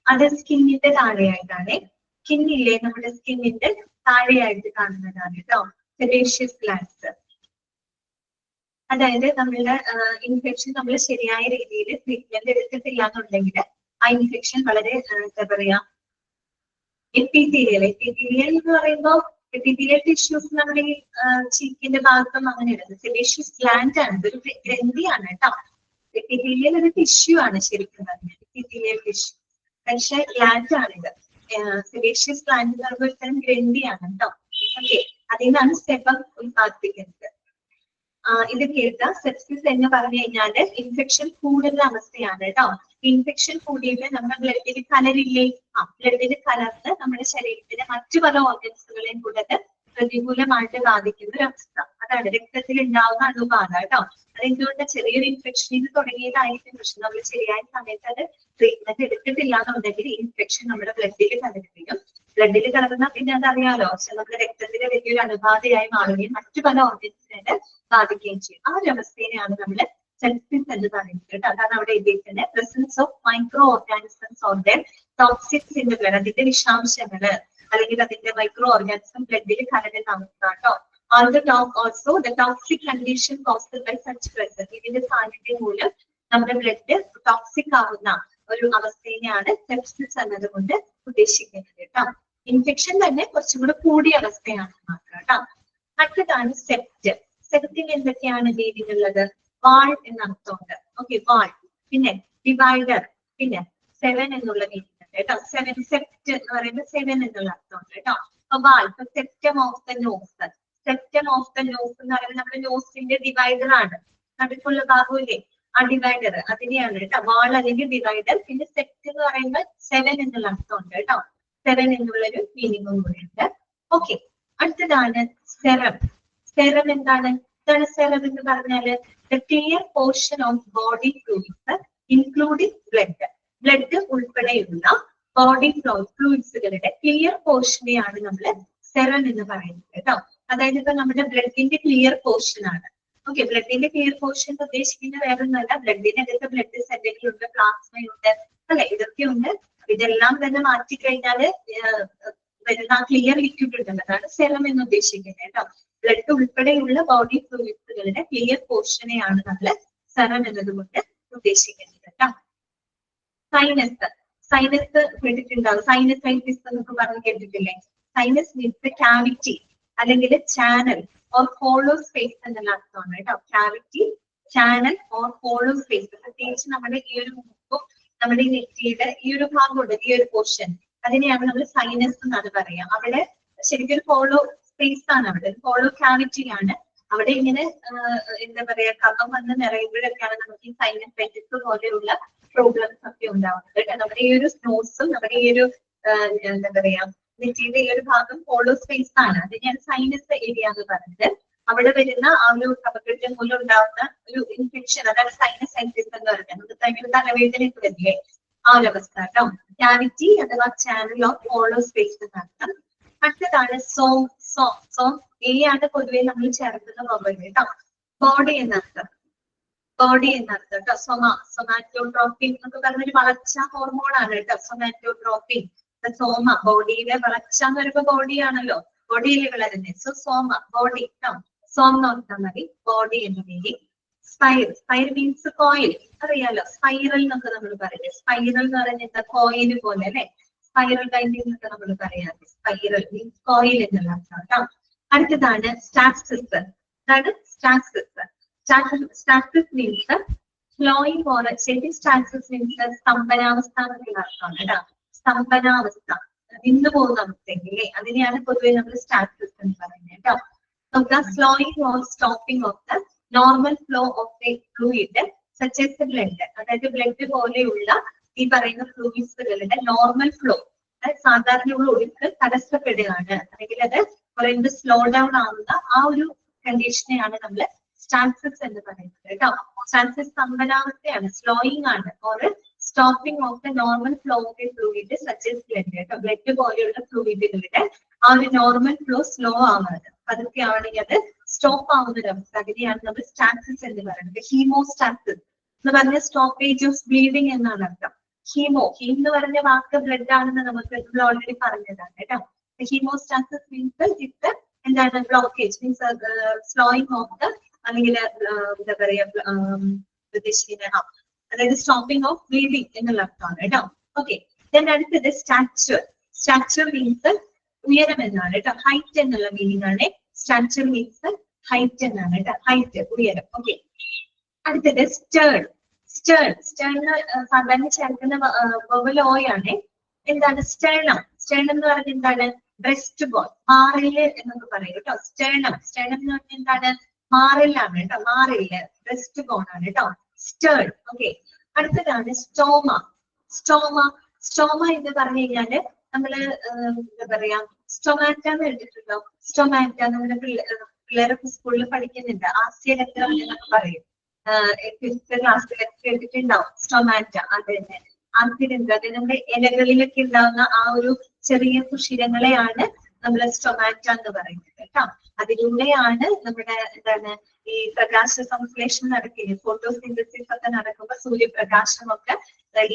അത് സ്കിന്നിന്റെ താഴെയായിട്ടാണ്. സ്കിന്നില്ലേ, നമ്മുടെ സ്കിന്നിന്റെ താഴെയായിട്ട് കാണുന്നതാണ് കേട്ടോ സെബേഷ്യസ് ഗ്ലാൻസ്. അതായത് നമ്മളുടെ ഇൻഫെക്ഷൻ നമ്മൾ ശരിയായ രീതിയിൽ ട്രീറ്റ്മെന്റ് എടുത്തിട്ടില്ല എന്നുണ്ടെങ്കിൽ ആ ഇൻഫെക്ഷൻ വളരെ എന്താ പറയാ എപ്പിത്തീലിയൽ എന്ന് പറയുമ്പോൾ എപ്പിത്തീലിയൽ ടിഷ്യൂസ് നമ്മുടെ ഈ ചീക്കിന്റെ ഭാഗത്തും അങ്ങനെയുള്ളത്. സെബേഷ്യസ് ഗ്ലാൻഡ് ആണ്, ഇതൊരു ഗ്രന്ഥിയാണ് കേട്ടോ. എപ്പിത്തീലിയൽ ഒരു ടിഷ്യൂ ആണ് ശരിക്കും പറഞ്ഞാൽ, എപ്പിത്തീലിയൽ ടിഷ്യൂ. പക്ഷെ ഗ്ലാൻഡ് ആണിത്. സെബേഷ്യസ് ഗ്ലാൻഡ് എന്ന് പറയുമ്പോൾ ഇത്തരം ഗ്രന്ഥിയാണ് കേട്ടോ. ഓക്കെ, അതിൽ നിന്നാണ് സെബം ഉത്പാദിപ്പിക്കുന്നത്. ഇത് കേട്ട സെപ്സിസ് എന്ന് പറഞ്ഞു കഴിഞ്ഞാല് ഇൻഫെക്ഷൻ കൂടുന്ന അവസ്ഥയാണ് കേട്ടോ. ഇൻഫെക്ഷൻ കൂടിയിട്ട് നമ്മുടെ ബ്ലഡിൽ കലരില്ലേ, ബ്ലഡിൽ കലർന്ന് നമ്മുടെ ശരീരത്തിലെ മറ്റു പല ഓർഗൻസുകളെയും കൂടെ പ്രതികൂലമായിട്ട് ബാധിക്കുന്ന ഒരു അവസ്ഥ. അതാണ് രക്തത്തിൽ ഉണ്ടാവുന്ന അണുബാധ കേട്ടോ. അതെന്തുകൊണ്ട് ചെറിയൊരു ഇൻഫെക്ഷനിൽ തുടങ്ങിയതായിരിക്കും, പക്ഷെ നമ്മൾ ശരിയായ സമയത്ത് അത് ട്രീറ്റ്മെന്റ് എടുത്തിട്ടില്ല എന്നുണ്ടെങ്കിൽ ഇൻഫെക്ഷൻ നമ്മുടെ ബ്ലഡിൽ കലരുകയും ബ്ലഡിൽ കലർന്ന പിന്നെ അതറിയാലോ നമ്മുടെ രക്തത്തിലെ വലിയൊരു അണുബാധയായി മാറുകയും മറ്റു പല ഓർഗൻസിനെ ബാധിക്കുകയും ചെയ്യും. ആ ഒരു അവസ്ഥയെയാണ് നമ്മൾ സെപ്സിസ് എന്ന് പറയുന്നത് കേട്ടോ. അതാണ് അവിടെ എഴുതിയിരിക്കുന്നത്. Presence of microorganisms or their toxics in the blood. അതിന്റെ വിഷാംശങ്ങള് അല്ലെങ്കിൽ അതിന്റെ മൈക്രോ ഓർഗാനിസം ബ്ലഡിൽ കലരുന്ന അവസ്ഥ കേട്ടോ. Also the toxic condition caused by such presence. ഇതിന്റെ സാന്നിധ്യം മൂലം നമ്മുടെ ബ്ലഡ് ടോക്സിക് ആവുന്ന ഒരു അവസ്ഥയെയാണ് സെപ്സിസ് എന്നതുകൊണ്ട് ഉദ്ദേശിക്കുന്നത് കേട്ടോ. ഇൻഫെക്ഷൻ തന്നെ കുറച്ചും കൂടെ കൂടിയ അവസ്ഥയാണ് മാത്രം കേട്ടോ. അടുത്തതാണ് സെപ്റ്റ്. സെപ്റ്റിന് എന്തൊക്കെയാണ് മീനിങ് ഉള്ളത്? വാൾ എന്ന അർത്ഥമുണ്ട്. ഓക്കെ, വാൾ. പിന്നെ ഡിവൈഡർ, പിന്നെ 7 എന്നുള്ള മീനിങ് ഉണ്ട് കേട്ടോ. 7 സെപ്റ്റ് എന്ന് പറയുമ്പോൾ 7 എന്നുള്ള അർത്ഥമുണ്ട് കേട്ടോ. അപ്പൊ wall, septum of the nose. Septum of the nose എന്ന് പറയുന്നത് നമ്മുടെ നോസിന്റെ ഡിവൈഡർ ആണ്. നടുക്കുള്ള ഭാഗമില്ലേ, ആ ഡിവൈഡർ അതിനെയാണ് കേട്ടോ വാൾ അല്ലെങ്കിൽ ഡിവൈഡർ. പിന്നെ സെപ്റ്റ് എന്ന് പറയുമ്പോൾ 7 എന്നുള്ള അർത്ഥമുണ്ട് കേട്ടോ. 7 എന്നുള്ളൊരു മീനിങ്ങും കൂടെ ഉണ്ട്. ഓക്കെ, അടുത്തതാണ് സെറം. സെറം എന്താണ്? ഇതാണ് സെറം എന്ന് പറഞ്ഞാല് the clear portion of body fluids including blood. Blood ഉൾപ്പെടെയുള്ള ബോഡി ഫ്ലൂയിഡ്സുകളുടെ ക്ലിയർ പോർഷനെയാണ് നമ്മൾ സെറം എന്ന് പറയുന്നത് കേട്ടോ. അതായത് ഇപ്പൊ നമ്മുടെ ബ്ലഡിന്റെ ക്ലിയർ പോർഷൻ ആണ്. ഓക്കെ, ബ്ലഡിന്റെ ക്ലിയർ പോർഷൻ ഉദ്ദേശിക്കുന്നത് വേറൊന്നുമല്ല, ബ്ലഡിനകത്ത് ബ്ലഡ് സെല്ലുകളുണ്ട്, പ്ലാസ്മയുണ്ട്, അല്ലെ, ഇതൊക്കെ ഉണ്ട്. ഇതെല്ലാം തന്നെ മാറ്റിക്കഴിഞ്ഞാല് വരുന്ന ക്ലിയർ ലിക്വിഡ് ഉണ്ടല്ലോ, അതാണ് സെറം എന്ന് ഉദ്ദേശിക്കുന്നത് കേട്ടോ. ബ്ലഡ് ഉൾപ്പെടെയുള്ള ബോഡി ഫ്ലൂയിഡ്സുകളുടെ ക്ലിയർ പോർഷനെയാണ് നമ്മൾ സെറം എന്നതുകൊണ്ട് ഉദ്ദേശിക്കുന്നത് കേട്ടോ. സൈനസ്. സൈനസ് കേട്ടിട്ടുണ്ടാവും. സൈനസൈറ്റിസ് എന്നൊക്കെ പറഞ്ഞ് കേട്ടിട്ടില്ലേ? സൈനസ് മീൻസ് കാവിറ്റി അല്ലെങ്കിൽ ചാനൽ ഓർ ഹോളോ സ്പേസ് എന്നുള്ള അർത്ഥമാണ് കേട്ടോ. Cavity, channel or hollow space. പ്രത്യേകിച്ച് നമ്മുടെ ഈ ഒരു മുഖം, നമ്മുടെ ഈ നെറ്റിയുടെ ഈ ഒരു ഭാഗമുണ്ട്, ഈ ഒരു പോർഷൻ, അതിനെയാണ് നമ്മൾ സൈനസ് എന്നാണ് പറയാം. അവിടെ ശരിക്കും ഒരു ഹോളോ സ്പേസ് ആണ്, അവിടെ ഹോളോ കാവിറ്റി ആണ്. അവിടെ ഇങ്ങനെ എന്താ പറയാ, കഫം വന്ന് നിറയുമ്പോഴൊക്കെയാണ് നമുക്ക് ഈ സൈനസൈറ്റിസ് പോലെയുള്ള പ്രോബ്ലംസ് ഒക്കെ ഉണ്ടാവുന്നത്. നമ്മുടെ ഈ ഒരു നോസും നമ്മുടെ ഈ ഒരു എന്താ പറയാ നെറ്റിയുടെ ഈ ഒരു ഭാഗം ഹോളോ സ്പേസ് ആണ്. അതിനെയാണ് സൈനസ് ഏരിയ എന്ന് പറയുന്നത്. അവിടെ വരുന്ന ആ ഒരു കഫക്കെട്ട് മൂലം ഉണ്ടാവുന്ന ഒരു ഇൻഫെക്ഷൻ, അതാണ് സൈനസൈറ്റിസ് എന്ന് പറയുന്നത്. നമുക്ക് ഭയങ്കര തലവേദനയൊക്കെ വരില്ലേ, ആ ഒരു അവസ്ഥ കേട്ടോ. ക്യാവിറ്റി അഥവാ ചാനൽ ഓഫ് ഹോളോ സ്പേസ് എന്നർത്ഥം. അടുത്തതാണ് സോം. സോം എ ആണ് പൊതുവെ നമ്മൾ ചേർക്കുന്ന മൊബൈൽ കേട്ടോ. ബോഡി എന്നർത്ഥം. ബോഡി എന്നർത്ഥം കേട്ടോ. സൊമാറ്റോട്രോപ്പിൻ എന്നൊക്കെ പറഞ്ഞൊരു വളർച്ച ഹോർമോൺ ആണ് കേട്ടോ സൊമാറ്റോട്രോപ്പിൻ. സോമ, ബോഡിയിലെ വളർച്ച എന്ന് പറയുമ്പോൾ ബോഡിയാണല്ലോ, ബോഡിയിൽ വളരുന്നത്. സോ സോമ, ബോഡി കേട്ടോ. സോം നോക്കാൻ മതി, ബോഡി എന്ന് മീനിങ്. സ്പൈർ. സ്പൈർ മീൻസ് കോയിൽ, അറിയാലോ. സ്പൈറൽ എന്നൊക്കെ നമ്മൾ പറയുന്നത്. സ്പൈറൽ എന്ന് പറയുന്നത് എന്താ, കോയിൽ പോലെ അല്ലെ. സ്പൈറൽ ബൈൻഡിംഗ് എന്നൊക്കെ നമ്മൾ പറയാറ്. സ്പൈറൽ മീൻസ് കോയിൽ എന്നുള്ള അർത്ഥം കേട്ടോ. അടുത്തതാണ് സ്റ്റാക്സിസ്. അതാണ് സ്റ്റാക്സിസ്. സ്റ്റാക്സിസ് മീൻസ് ഫ്ലോയിങ് ഓർ ശരിക്കും സ്റ്റാക്സിസ് മീൻസ് സ്തംഭനാവസ്ഥ എന്നുള്ള അർത്ഥമാണ് കേട്ടോ. സ്തംഭനാവസ്ഥ, നിന്നു പോകുന്ന അവസ്ഥയില്ലേ, അതിനെയാണ് പൊതുവെ നമ്മൾ സ്റ്റാക്സിസ് എന്ന് പറയുന്നത് കേട്ടോ. നമുക്ക് slowing or stopping of the normal flow of the fluid such as blood. അതായത് ബ്ലഡ് പോലെയുള്ള ഈ പറയുന്ന ഫ്ലൂയിഡ്സുകളുടെ നോർമൽ ഫ്ലോ, സാധാരണയുള്ള ഒഴുക്ക് തടസ്സപ്പെടുകയാണ്, അല്ലെങ്കിൽ അത് പറയുന്നത് സ്ലോ ഡൗൺ ആവുന്ന ആ ഒരു കണ്ടീഷനെയാണ് നമ്മൾ സ്റ്റാക്സിസ് എന്ന് പറയുന്നത് കേട്ടോ. സ്റ്റാക്സിസ് സ്തംഭനാവസ്ഥയാണ്, സ്ലോയിങ് ആണ്, or stopping of the normal flow of the fluid such as blood കേട്ടോ. ബ്ലഡ് പോലെയുള്ള ഫ്ലൂയിഡുകളുടെ ആ ഒരു നോർമൽ ഫ്ലോ സ്ലോ ആവുന്നത്, അതൊക്കെ ആണെങ്കിൽ അത് സ്റ്റോപ്പ് ആവുന്ന ഒരു അവസ്ഥ, അതിനെയാണ് നമ്മൾ സ്റ്റാക്സിസ് എന്ന് പറയുന്നത്. ഹീമോസ്റ്റാക്സിസ് എന്ന് പറഞ്ഞ സ്റ്റോപ്പേജ് ഓഫ് ബ്ലീഡിംഗ് എന്നാണ് അർത്ഥം. ഹീം എന്ന് പറഞ്ഞ വാക്ക് ബ്ലഡ് ആണെന്ന് നമുക്ക് ഓൾറെഡി പറഞ്ഞതാണ് കേട്ടോ. ഹീമോസ്റ്റാസിസ് മീൻസ് ഇറ്റ് എന്താണ്, blockage means slowing of the, അല്ലെങ്കിൽ എന്താ പറയാ ഉദ്ദേശിക്കുന്ന, അതായത് സ്റ്റോപ്പിംഗ് ഓഫ് ബ്ലീഡിംഗ് എന്നുള്ള അർത്ഥമാണ് കേട്ടോ. ഓക്കെ, അടുത്തത് സ്റ്റാച്വർ. സ്റ്റാച്വർ മീൻസ് ഉയരം എന്നാണ് കേട്ടോ. ഹൈറ്റ് എന്നുള്ള മീനിങ് ആണ്. സ്റ്റാച്വർ മീൻസ് ഹൈറ്റ് എന്നാണ് കേട്ടോ. ഹൈറ്റ്, ഉയരം. ഓക്കെ, അടുത്തത് സ്റ്റേർഡ്. സ്റ്റേൺ, സ്റ്റേണിന് സാധാരണ ചേർക്കുന്ന വവൽ ഓ ആണ്. എന്താണ് സ്റ്റേണം? സ്റ്റേണം എന്ന് പറഞ്ഞാൽ എന്താണ്? ബ്രസ്റ്റ് ബോൺ, മാറില് എന്നൊക്കെ പറയും കേട്ടോ. സ്റ്റേണം, സ്റ്റേണം എന്ന് പറഞ്ഞാൽ എന്താണ്? മാറിലാണ് കേട്ടോ, മാറില്, ബ്രസ്റ്റ് ബോൺ ആണ് കേട്ടോ സ്റ്റേൺ. ഓക്കെ, അടുത്തതാണ് സ്റ്റോമ. സ്റ്റോമ, സ്റ്റോമ എന്ന് പറഞ്ഞു കഴിഞ്ഞാല് നമ്മള് എന്താ പറയാ, സ്റ്റൊമാറ്റ എന്ന് കേട്ടിട്ടുണ്ടോ? സ്റ്റൊമാറ്റ നമ്മുടെ പിള്ളേരൊക്കെ സ്കൂളിൽ പഠിക്കുന്നുണ്ട്, ആസ്യരക്തം എന്നൊക്കെ പറയും. ഫിഫ്ത് ക്ലാസ്സിലൊക്കെ കേട്ടിട്ടുണ്ടാവും സ്റ്റൊമാറ്റ. അത് തന്നെ ആസ്യരന്ധ്രം, അത് നമ്മുടെ ഇലകളിലൊക്കെ ഉണ്ടാകുന്ന ആ ഒരു ചെറിയ സുഷിരങ്ങളെയാണ് നമ്മൾ സ്റ്റൊമാറ്റ എന്ന് പറയുന്നത് കേട്ടോ. അതിലൂടെയാണ് നമ്മുടെ എന്താണ് ഈ പ്രകാശ സംശ്ലേഷണം നടക്കുന്നത്, ഫോട്ടോസിന്തസിസ് ഒക്കെ നടക്കുമ്പോൾ സൂര്യപ്രകാശമൊക്കെ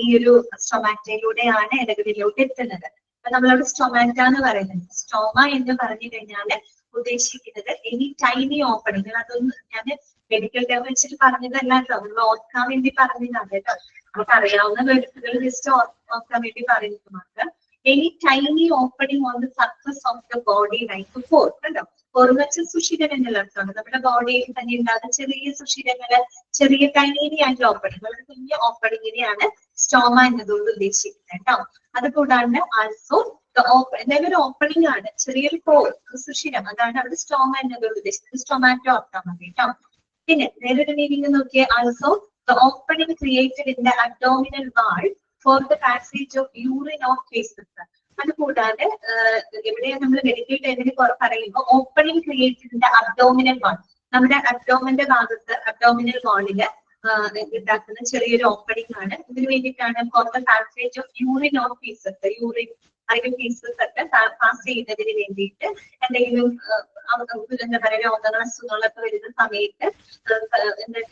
ഈ ഒരു സ്റ്റൊമാറ്റയിലൂടെയാണ് ഇലകളിലോട്ട് എത്തുന്നത്. അപ്പൊ നമ്മളവിടെ സ്റ്റൊമാറ്റ എന്ന് പറയുന്നത്. സ്റ്റോമ എന്ന് പറഞ്ഞു കഴിഞ്ഞാല് ഉദ്ദേശിക്കുന്നത് എനി ടൈനി ഓപ്പണിങ്. അതൊന്നും ഞാൻ മെഡിക്കൽ ടേം വെച്ചിട്ട് പറഞ്ഞതല്ല കേട്ടോ, നമ്മൾ ഓർക്കാൻ വേണ്ടി പറഞ്ഞതാണ് കേട്ടോ. നമുക്ക് അറിയാവുന്ന വെളുത്തുകൾ ജസ്റ്റ് ഓർക്കാൻ വേണ്ടി പറയുന്നത് മാത്രം. Any tiny opening on the surface of the body like pore. കണ്ടോ, പൊറുവച്ച സുഷിരം എന്നുള്ള അർത്ഥമാണ്. നമ്മുടെ ബോഡിയിൽ തന്നെ ഉണ്ടാകുന്ന ചെറിയ സുഷിരങ്ങള്, ചെറിയ ടൈനി ആയിട്ടുള്ള ഓപ്പണിങ്, വളരെ കുഞ്ഞ ഓപ്പണിങ്ങിനെയാണ് സ്റ്റോമ എന്നതുകൊണ്ട് ഉദ്ദേശിക്കുന്നത് കേട്ടോ. അത് കൂടാണ്ട് ആൾസോ എന്തായാലും ഒരു ഓപ്പണിംഗ് ആണ്, ചെറിയൊരു പോർ, സുഷിരം, അതാണ് അവിടെ സ്റ്റോമ എന്നതുകൊണ്ട് ഉദ്ദേശിക്കുന്നത്. സ്റ്റൊമാറ്റോ ഓർത്താൽ മതി കേട്ടോ. പിന്നെ വേറൊരു മീനിങ് നോക്കിയേ, also the opening created in the abdominal wall four the passage of urine of faces. അത് കൂടാതെ എവിടെ നമ്മൾ മെഡിക്കൽ ടൈമിൽ പറയുമ്പോൾ opening created in the abdominal വാൾ, നമ്മുടെ അബ്ഡോമിന്റെ ഭാഗത്ത്, അബ്ഡോമിനൽ വാളില് ഉണ്ടാക്കുന്ന ചെറിയൊരു ഓപ്പണിംഗ് ആണ്. ഇതിന് വേണ്ടിയിട്ടാണ് for the passage of urine of faeces, urine അതിന്റെ പീസസ് ഒക്കെ പാസ് ചെയ്യുന്നതിന് വേണ്ടിയിട്ട് എന്തെങ്കിലും എന്താ പറയുക രോഗങ്ങൾ, അസുഖങ്ങളൊക്കെ വരുന്ന സമയത്ത്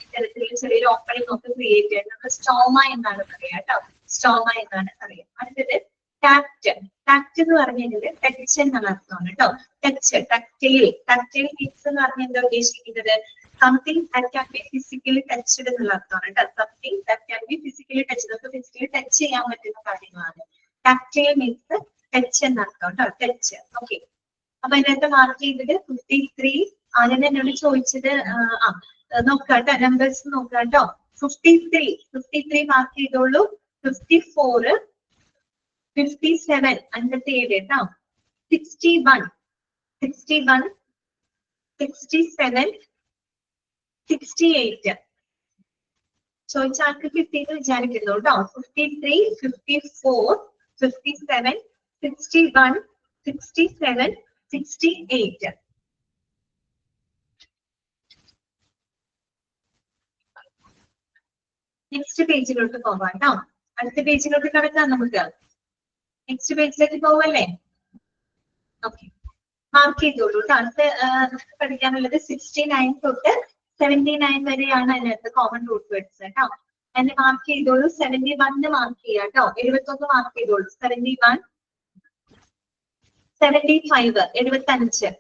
ഇത്തരത്തിലുള്ള ചെറിയൊരു ഓപ്പണിംഗ് ഒക്കെ ക്രിയേറ്റ് ചെയ്യുന്നത് നമ്മൾ സ്റ്റോമ എന്നാണ് പറയാ കേട്ടോ. സ്റ്റോമ എന്നാണ് പറയാം. അടുത്തത് ടാക്ട്. ടാക്ട് എന്ന് പറഞ്ഞാൽ ടച്ച് എന്നാണ് അർത്ഥമാണ് കേട്ടോ. ടച്ച്, ടക്ടൈൽ. ടക്ടൈൽ മീൻസ് എന്ന് പറഞ്ഞാൽ എന്താ ഉദ്ദേശിക്കുന്നത്? Something that can be physically touched എന്നുള്ള അർത്ഥമാണ് കേട്ടോ. Something that can be physically touch, നമുക്ക് ഫിസിക്കലി ടച്ച് ചെയ്യാൻ പറ്റുന്ന കാര്യങ്ങളാണ്. ടാക്ടൈൽ മീൻസ് ടച്ച് എന്നർത്ഥം കേട്ടോ, ടച്ച്. ഓക്കെ, അപ്പൊ അതിനകത്ത് മാർക്ക് ചെയ്തത് 53. ആദ്യം എന്നോട് ചോദിച്ചത് നോക്കാട്ടോ, നമ്പേഴ്സ് നോക്കാട്ടോ. 53 മാർക്ക് ചെയ്തോളൂ. 54, 57 57 കേട്ടോ. 61, 67, 68 ചോദിച്ച ആൾക്ക് കിട്ടിയെന്ന് വിചാരിക്കുന്നു കേട്ടോ. 53, 54, 57, 61, 67, 68. നെക്സ്റ്റ് പേജിലോട്ട് പോവാം കേട്ടോ. അടുത്ത പേജിലോട്ട് കിടക്കാം നമുക്ക്. നെക്സ്റ്റ് പേജിലേക്ക് പോവല്ലേ? ഓക്കെ, മാർക്ക് ചെയ്തോളൂ കേട്ടോ. അടുത്ത് നമുക്ക് പഠിക്കാനുള്ളത് 69 തൊട്ട് 79 വരെയാണ് അതിനകത്ത് കോമൺ റൂട്ട് വേർഡ്സ് കേട്ടോ. അതിന് മാർക്ക് ചെയ്തോളൂ. 71 മാർക്ക് ചെയ്യാം കേട്ടോ. 71 മാർക്ക് ചെയ്തോളൂ. 71, 75 75,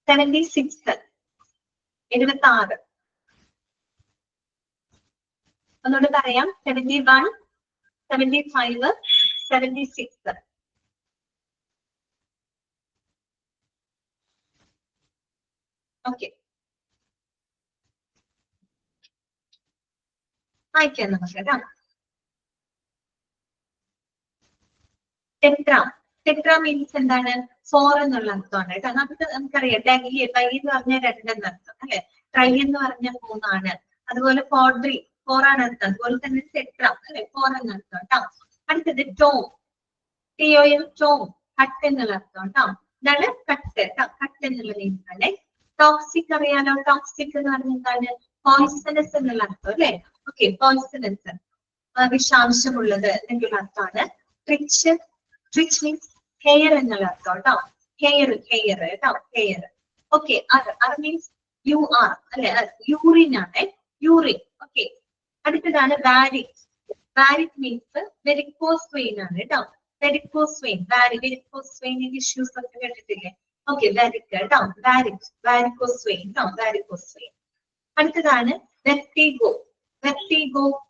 76 76. ഒന്നുകൂടെ പറയാം. 71, 75, 76. ഓക്കെ, വായിക്കാം നമുക്ക് കേട്ടോ. ടെട്ര. ടെട്ര മീൻസ് എന്താണ്? 4 എന്നുള്ള അർത്ഥമാണ് കേട്ടോ. നമുക്കറിയാം ഡൈ എന്ന് പറഞ്ഞാൽ 2 എന്നർത്ഥം അല്ലെ. ട്രൈ എന്ന് പറഞ്ഞാൽ 3 ആണ്. അതുപോലെ ക്വാഡ്രി 4 ആണ് അർത്ഥം. അതുപോലെ തന്നെ ടെട്ര അല്ലെ, 4 എന്നർത്ഥം കേട്ടോ. അടുത്തത് ടോം. TOM, ടോം, കട്ട് എന്നുള്ള അർത്ഥം കേട്ടോ. ഇതാണ് കട്ട് കേട്ടോ. കട്ട് എന്നുള്ള മീൻസ് അല്ലെ. ടോക്സിക് അറിയാലോ. ടോക്സിക് എന്ന് പറഞ്ഞാൽ എന്താണ്? പോയിസണസ് എന്നുള്ള അർത്ഥം അല്ലെ. ഓക്കെ, പോയിസണസ്, വിഷാംശമുള്ളത് എന്നുള്ള അർത്ഥമാണ്. ട്രിച്ച്, ട്രിച്ച് മീൻസ് ഹെയർ എന്നുള്ള അർത്ഥം കേട്ടോ. ഹെയർ കേട്ടോ, ഹെയർ. ഓക്കെ, അത് മീൻസ് യു ആർ അല്ലെ, യൂറിൻ ആണ്, യൂറിൻ. ഓക്കെ, അടുത്തതാണ് വാരിക്. വാരിക് മീൻസ് വെരിക്കോസ് വെയിൻ ആണ് കേട്ടോ. വെരിക്കോസ് വെയിൻ, വെരിക്കോസ് വെയിനിന്റെ ഇഷ്യൂസ് ഒക്കെ കേട്ടിട്ടില്ലേ? ഓക്കെ, വാരിക് കേട്ടോ. വാരിക്കോസ് വെയിൻ കേട്ടോ, വാരിക്കോസ് വെയിൻ. അടുത്തതാണ് വെർട്ടിഗോ.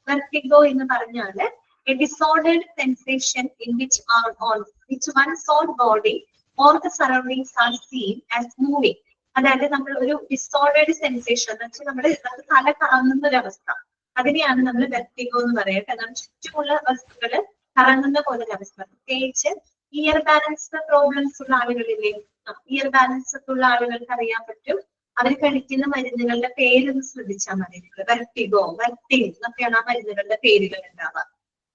വെർട്ടിഗോ എന്ന് പറഞ്ഞാല് a disordered sensation in which one's whole body or the surroundings are seen as moving. അതായത് നമ്മൾ ഒരു ഡിസോർഡേർഡ് സെൻസേഷൻ എന്ന് വെച്ചാൽ നമ്മുടെ തല കറങ്ങുന്ന ഒരു അവസ്ഥ, അതിനെയാണ് നമ്മൾ വെർട്ടിഗോ എന്ന് പറയുക. കാരണം ചുറ്റുമുള്ള വസ്തുക്കള് കറങ്ങുന്ന പോലെ ഒരു അവസ്ഥ. പ്രത്യേകിച്ച് ഇയർ ബാലൻസ് പ്രോബ്ലംസ് ഉള്ള ആളുകളില്ലേ, ഇയർ ബാലൻസ് ഒക്കെ ഉള്ള ആളുകൾക്ക് അറിയാൻ പറ്റും. അവർ കഴിക്കുന്ന മരുന്നുകളുടെ പേരൊന്ന് ശ്രദ്ധിച്ചാൽ മതി. വെർട്ടിഗോ, വെർട്ടിൻ എന്നൊക്കെയാണ് ആ മരുന്നുകളുടെ പേരുകൾ ഉണ്ടാവുക.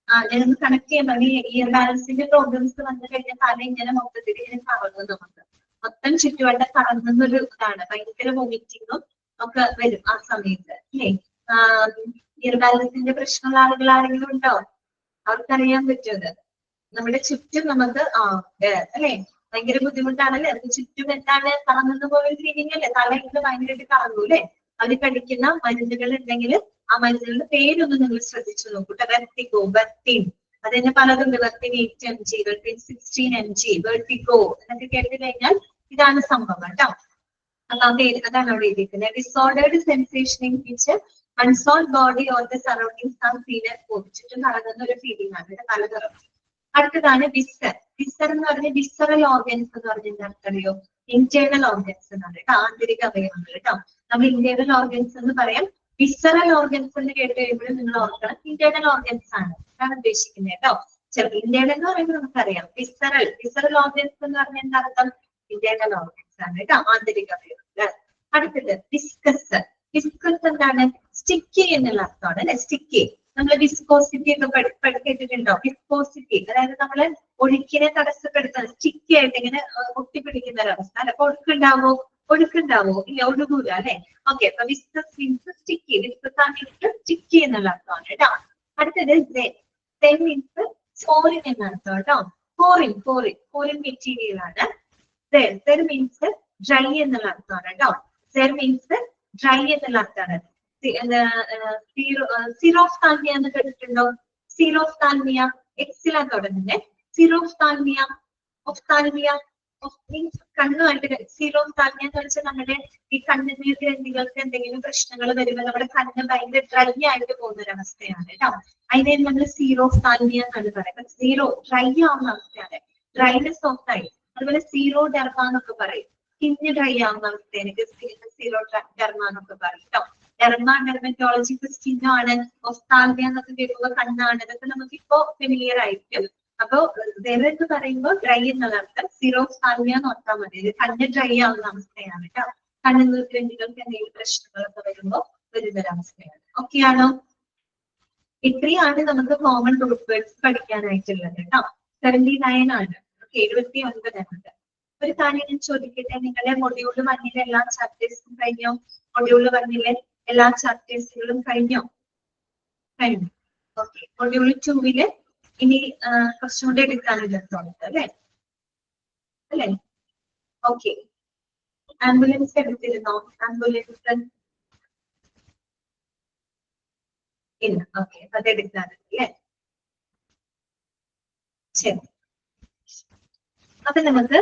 ഞാനൊന്ന് കണക്ട് ചെയ്യാൻ മതി. ഇയർ ബാലൻസിന്റെ പ്രോബ്ലംസ് വന്നു കഴിഞ്ഞാൽ തല ഇങ്ങനെ മൊത്തത്തിൽ ഇങ്ങനെ കറങ്ങും, നമുക്ക് മൊത്തം ചുറ്റുവട്ടം കറങ്ങുന്ന ഒരു ഇതാണ്. ഭയങ്കര വോമിറ്റിങ്ങും ഒക്കെ വരും ആ സമയത്ത് അല്ലേ. ഇയർ ബാലൻസിന്റെ പ്രശ്നമുള്ള ആളുകൾ ആരെങ്കിലും ഉണ്ടോ? അവർക്കറിയാൻ പറ്റുന്നത് നമ്മുടെ ചുറ്റും നമുക്ക് അല്ലെ ഭയങ്കര ബുദ്ധിമുട്ടാണല്ലേ. അത് ചുറ്റും എന്താണ് കറങ്ങുന്ന പോലെ ഫീലിംഗ് അല്ലേ, തല ഇത് ഭയങ്കരമായിട്ട് കറങ്ങൂ അല്ലെ. അവർ കഴിക്കുന്ന മരുന്നുകൾ ഉണ്ടെങ്കിൽ ആ മരുന്നുകളുടെ പേരൊന്നും നിങ്ങൾ ശ്രദ്ധിച്ചു നോക്കൂട്ടെ. വെർട്ടിഗോ, വെർട്ടിൻ, അത് തന്നെ പലതുണ്ട്. വെർട്ടിൻ 8 mg, വെർട്ടിൻ 16 mg, വെർട്ടിഗോ എന്നൊക്കെ കേട്ട് കഴിഞ്ഞാൽ ഇതാണ് സംഭവം കേട്ടോ. അപ്പൊ അതാണ് അവിടെ എഴുതിയിരിക്കുന്നത്. Disordered sensation in which oneself body or the surroundings are feel ചുറ്റും കറങ്ങുന്ന ഒരു ഫീലിംഗ് ആണ് തല കറങ്ങും. അടുത്തതാണ് വിസർ. വിസർ എന്ന് പറഞ്ഞ വിസറൽ ഓർഗൻസ് എന്ന് പറഞ്ഞാൽ അറിയോ? ഇന്റേണൽ ഓർഗൻസ് എന്നാണ് കേട്ടോ, ആന്തരിക അവയവങ്ങൾ കേട്ടോ. നമ്മൾ ഇന്റേണൽ ഓർഗൻസ് എന്ന് പറയാം. വിസറൽ ഓർഗൻസ് എന്ന് കേട്ട് കഴിയുമ്പോഴും നിങ്ങൾ ഓർക്കണം ഇന്റേണൽ ഓർഗൻസ് ആണ് അതാണ് ഉദ്ദേശിക്കുന്നത് കേട്ടോ. ചിലപ്പോൾ ഇന്റേണൽ എന്ന് പറയുമ്പോൾ നമുക്കറിയാം. വിസറൽ ഓർഗൻസ് എന്ന് പറഞ്ഞാൽ എന്താ അർത്ഥം? ഇന്റേണൽ ഓർഗൻസ് ആണ് കേട്ടോ, ആന്തരിക അവയവങ്ങൾ. അടുത്തത് വിസ്കസ്. വിസ്കസ് എന്താണ്? സ്റ്റിക്കി എന്നുള്ള അർത്ഥമാണ് അല്ലെ. സ്റ്റിക്കി നമ്മൾ വിസ്കോസിറ്റി ഒക്കെ കേട്ടിട്ടുണ്ടോ? വിസ്കോസിറ്റി അതായത് നമ്മള് ഒഴുക്കിനെ തടസ്സപ്പെടുത്താൻ സ്റ്റിക്കി ആയിട്ട് ഇങ്ങനെ ഒട്ടിപ്പിടിക്കുന്ന ഒരവസ്ഥ അല്ലെ. ഒഴുക്കുണ്ടാവോ? ഇല്ല, ഒഴുകൂല അല്ലെ. ഓക്കെ, അപ്പൊ viscous means sticky. Viscous means sticky എന്നുള്ള അർത്ഥമാണ് കേട്ടോ. അടുത്തത് സെൻ മീൻസ് ഫോറിൻ എന്ന അർത്ഥം കേട്ടോ. ഫോറിൻ മെറ്റീരിയൽ ആണ്. സെർ മീൻസ് ഡ്രൈ എന്നുള്ള അർത്ഥമാണ് കേട്ടോ. സെർ മീൻസ് ഡ്രൈ എന്നുള്ള അർത്ഥമാണ്. സീറോഫ്താൽമിയ എന്ന് കേട്ടിട്ടുണ്ടോ? സീറോഫ്താൽമിയ എക്സിലാണ് തുടങ്ങുന്നത്. സീറോഫ്താൽമിയ, ഒഫ്താൽമിയ മീൻസ് കണ്ണുമായിട്ട്. സീറോഫ്താൽമിയ എന്ന് വെച്ചാൽ നമ്മുടെ ഈ കണ്ണിന് ഗ്രന്ഥികൾക്ക് എന്തെങ്കിലും പ്രശ്നങ്ങൾ വരുമ്പോൾ നമ്മുടെ കണ്ണ് ഭയങ്കര ഡ്രൈ ആയിട്ട് പോകുന്ന ഒരു അവസ്ഥയാണ് കേട്ടോ. അതിനെ നമ്മൾ സീറോഫ്താൽമിയ എന്നാണ് പറയുന്നത്. സീറോ ഡ്രൈ ആവുന്ന അവസ്ഥയാണ്, ഡ്രൈനെസ് ഓഫ് ഐ. അതുപോലെ സീറോ ഡെർമ എന്നൊക്കെ പറയും. സ്കിന്ന് ഡ്രൈ ആവുന്ന അവസ്ഥയാണ് സീറോ ഡെർമ എന്നൊക്കെ പറയും കേട്ടോ. ഡെർമറ്റോളജി സ്കിന്നാണ്. ഒഫ്താൽമിയ എന്നൊക്കെ കേൾക്കുമ്പോൾ കണ്ണാണ്. ഇതൊക്കെ നമുക്ക് ഇപ്പോ ഫെമിലിയർ ആയിരിക്കും. അപ്പൊ വേറെ എന്ന് പറയുമ്പോൾ ഡ്രൈ എന്നുള്ള അർത്ഥം. സീറോഫ്താൽമിയ എന്ന് ഓർത്താൽ മതി. ഇത് കണ്ണ് ഡ്രൈ ആവുന്ന അവസ്ഥയാണ് കേട്ടോ. കണ്ണിന് ഗ്രന്ഥികൾക്ക് എന്തെങ്കിലും പ്രശ്നങ്ങളൊക്കെ വരുമ്പോൾ വരുന്നൊരവസ്ഥയാണ്. ഓക്കെ ആണോ? ഇത്രയാണ് നമുക്ക് കോമൺ റൂട്ട് വേർഡ്സ് പഠിക്കാനായിട്ടുള്ളത് കേട്ടോ. 79 ആണ്. 79 ആണ്. ഒരു കാര്യം ഞാൻ ചോദിക്കട്ടെ, നിങ്ങളുടെ മൊഡ്യൂൾ 1 എല്ലാ ചാപ്റ്റേഴ്സും കഴിഞ്ഞോ? മൊഡ്യൂൾ 1 എല്ലാ ചാപ്റ്റേഴ്സുകളും കഴിഞ്ഞു. ഓക്കെ, മൊഡ്യൂൾ 2 ഇനി കുറച്ചും കൂടെ എടുക്കാനുള്ളത് അല്ലേ? ഓക്കെ, ആംബുലൻസ് എടുത്തിരുന്നോ? ആംബുലൻസ് ഇല്ല. ഓക്കെ, അത് എടുക്കാറുണ്ട് അല്ലേ? ശരി, അപ്പൊ നമുക്ക്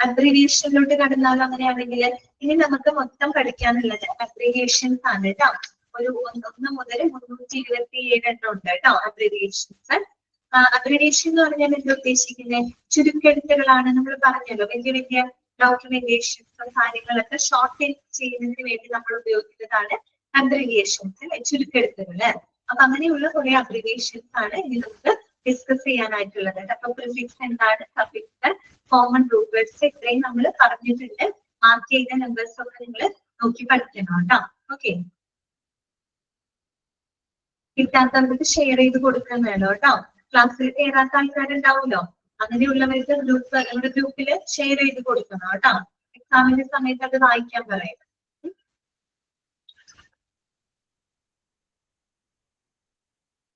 അബ്രിവിയേഷനിലോട്ട് കടന്നാലും അങ്ങനെയാണെങ്കിൽ ഇനി നമുക്ക് മൊത്തം പഠിക്കാനുള്ളത് അബ്രിവിയേഷൻസ് ആണ് കേട്ടോ. ഒരു 1 മുതൽ 327 എണ്ണം ഉണ്ട് കേട്ടോ അബ്രിവിയേഷൻസ്. അബ്രിവിയേഷൻ എന്ന് പറഞ്ഞാൽ എന്താ ഉദ്ദേശിക്കുന്നത്? ചുരുക്കെഴുത്തുകളാണ്. നമ്മൾ പറഞ്ഞല്ലോ, വലിയ വലിയ ഡോക്യുമെന്റേഷൻസും കാര്യങ്ങളൊക്കെ ഷോർട്ട് ചെയ്യുന്നതിന് വേണ്ടി നമ്മൾ ഉപയോഗിക്കുന്നതാണ് അബ്രിവിയേഷൻസ് അല്ലെ, ചുരുക്കെഴുത്തുകള്. അപ്പൊ അങ്ങനെയുള്ള കുറെ അബ്രിവിയേഷൻസ് ആണ് ഇനി നമുക്ക് ഡിസ്കസ് ചെയ്യാനായിട്ടുള്ളത്. അപ്പൊ പ്രിഫിക്സ് എന്താണ്, സഫിക്സ്, കോമൺ റൂട്ട് വേർഡ്സ് ഇത്രയും നമ്മൾ പറഞ്ഞിട്ടുണ്ട്. മാർക്ക് ചെയ്ത നമ്പേഴ്സ് ഒക്കെ നിങ്ങൾ നോക്കി പഠിക്കണം കേട്ടോ. ഓക്കെ, കിട്ടാത്തവർക്ക് ഷെയർ ചെയ്ത് കൊടുക്കാൻ വേണം കേട്ടോ. ക്ലാസ്സിൽ കയറാത്ത ആൾക്കാരുണ്ടാവുമല്ലോ, അങ്ങനെയുള്ളവർക്ക് നമ്മുടെ ഗ്രൂപ്പിൽ ഷെയർ ചെയ്ത് കൊടുക്കണം കേട്ടോ. എക്സാമിന്റെ സമയത്ത് അത് വായിക്കാൻ പറയും.